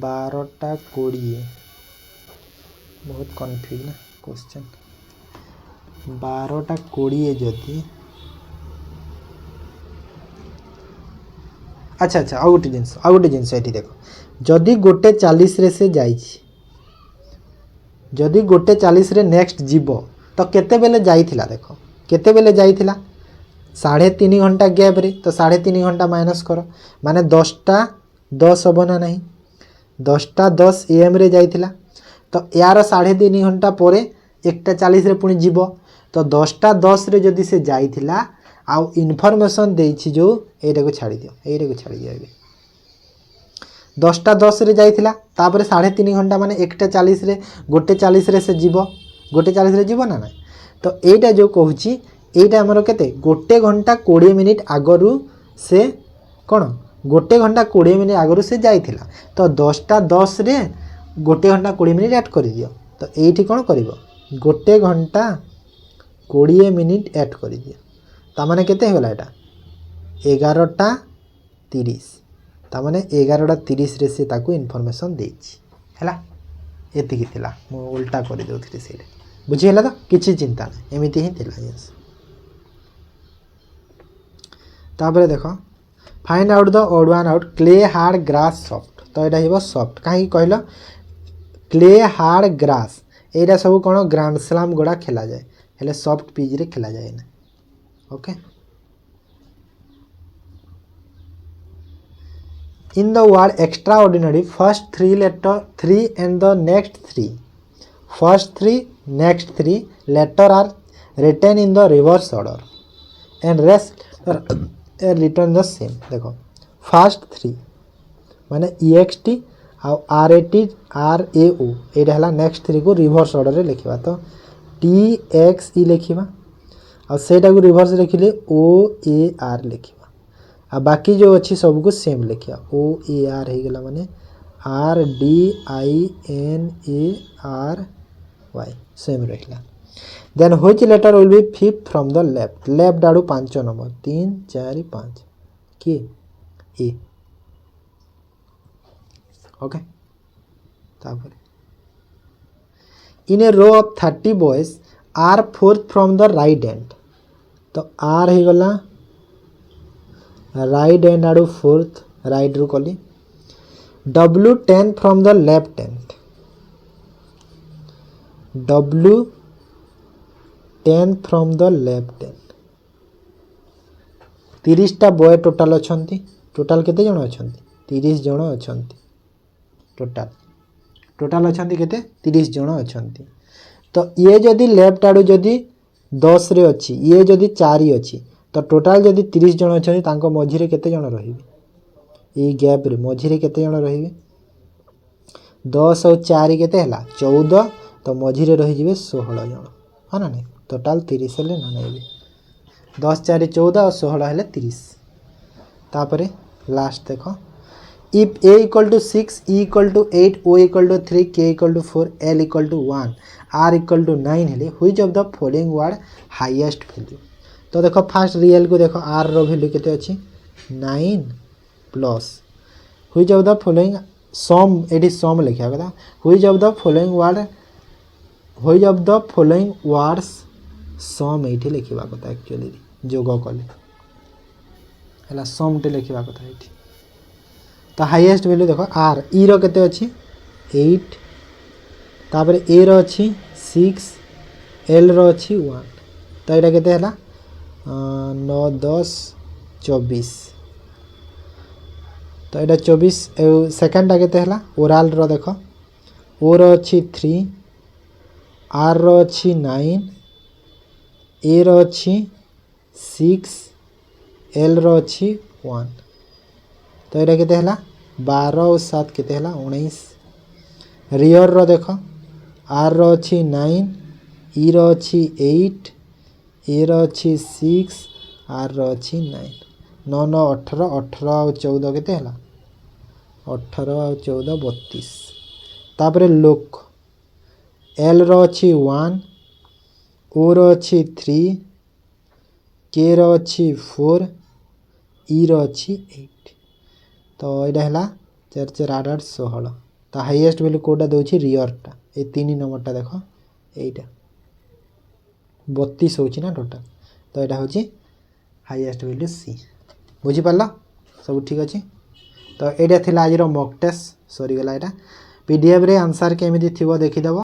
12टा 20 बहुत कन्फ्यूज ना क्वेश्चन 12टा 20 जदि अच्छा आ गोटे जिनस ये देखो जदि 1:40 रे से जाइछि जदि 1:40 रे नेक्स्ट जीवो तो केते बेले जाइथिला देखो केते बेले जाइथिला 3.5 घंटा गैप रे तो 3.5 घंटा माइनस करो माने 10टा 10 हबो ना नहीं 10टा 10 AM रे जाइथिला तो यार 3.5 घंटा परे 1:40 रे पुणी जीवो तो 10टा 10 रे जदि से जाइथिला आउ इनफॉरमेशन देछि जो एटा को छाड़ी दियो एबे 10टा 10 रे जाइथिला तापर 3.5 घंटा माने 1:40 रे 1:40 रे से जीवो गोटे 40 रे जीव ना ना तो एटा जो कहूँ एटा आमर केते 1 घंटा 20 मिनिट आगरू से कौन 1 घंटा 20 मिनिट आगरू से जाइथिला तो 10टा 10 रे 1 घंटा 20 मिनिट ऐड कर दियो तो एठी कौन करिवो 1 घंटा 20 मिनिट ऐड कर दियो तामाने केते हेगला एटा 11टा 30 तामाने 11टा 30 रे से ताकू इनफॉरमेशन देछि हैला एतिकी थिला मो उल्टा कर देउथि सेले बुझी हैला तो किछि चिंता नै एमिति ही थिला यस तापर देखो find out the odd one out clay hard grass soft तो एटा हिबो सॉफ्ट काहे कहलो क्ले हार्ड ग्रास एटा सब कोन ग्रैंड स्लैम गोडा खेला जाए हेले सॉफ्ट पिच रे खेला जाए ना okay in the word extraordinary first 3 letter 3 and the next 3 first 3 next 3 letter are written in the reverse order and rest return the same देखो फर्स्ट 3 माने EXT RAT RAO एटा हला next 3 को reverse order रे लिखिबा तो TXE लिखिबा आ सेटा को reverse लिखिले OAR लिखिबा आ बाकी जो अच्छी सब को सेम लिखिया OAR हे गेला माने RDINARY सेम रहिला then which letter will be fifth from the left आडू 5 नंबर 3 4 5 की ए ओके तापर in a row of 30 boys R fourth from the right end तो आर हे गला राइट एंड आडू फोर्थ राइट रू कली W 10 from the left end W 10 from the left end 30 टा बॉय टोटल अछंती टोटल केते जण अछंती 30 जण अछंती टोटल अछंती केते 30 जण अछंती तो ये जदी लेफ्ट आडू जदी 10 रे अछि ये जदी 4 अछि तो टोटल जदी 30 जण अछंती तांको मझी रे केते जण रहिबे ए गैप रे मझी रे केते जण रहिबे 10 और 4 केते हला 14 तो मझी रे रहि जिवे 16 जण हा ना नहीं टोटल 30 हेले ना नहीं 10 4 14 और 16 हेले 30 तापरे लास्ट देखो if A equal to 6 E equal to 8 O equal to 3 K equal to 4 L equal to 1 R equal to 9 हेले which of the following word highest value तो देखो फास्ट रियल को देखो R रो वैल्यू केते अछि 9 plus which of the following सम एडी सम लिखा कथा which of the following words सम एठी लिखिबा कथा एक्चुअली जोग कले हला सम टे लिखिबा कथा एठी तो हाईएस्ट वैल्यू देखो R E रो केते अछि 8 तापर A रो अछि 6 L रो अछि 1 तो एटा केते हला 9 10 24 तो एटा 24 सेकंड केते हला ओरल रो देखो O रो अछि 3 R रो अछि 9 A रो अछि 6 L रो अछि 1 तो एटा केते हला 12 और 7 केते हला 19 रियर रो देखो R रो अछि 9 E रो अछि 8 A रो अछि 6 R रो अछि 9 9 9 18 18 और 14 केते हला 18 और 14 32 तापरे लोक L रो अछि 1 O रो अछि 3 K रो अछि 4 E रो अछि 8 तो एटा हला 4 4 8 8 16 तो हाईएस्ट वैल्यू कोडा दोछि रियर टा ए 3 नंबर टा देखो एटा 32 होछि ना टोटल तो एटा होछि हाईएस्ट वैल्यू C बुझी पाला सब ठीक अछि तो एटा थिला आज रो मॉक टेस्ट सरी गला एटा पीडीएफ रे आंसर केमिति थिबो देखि देबो।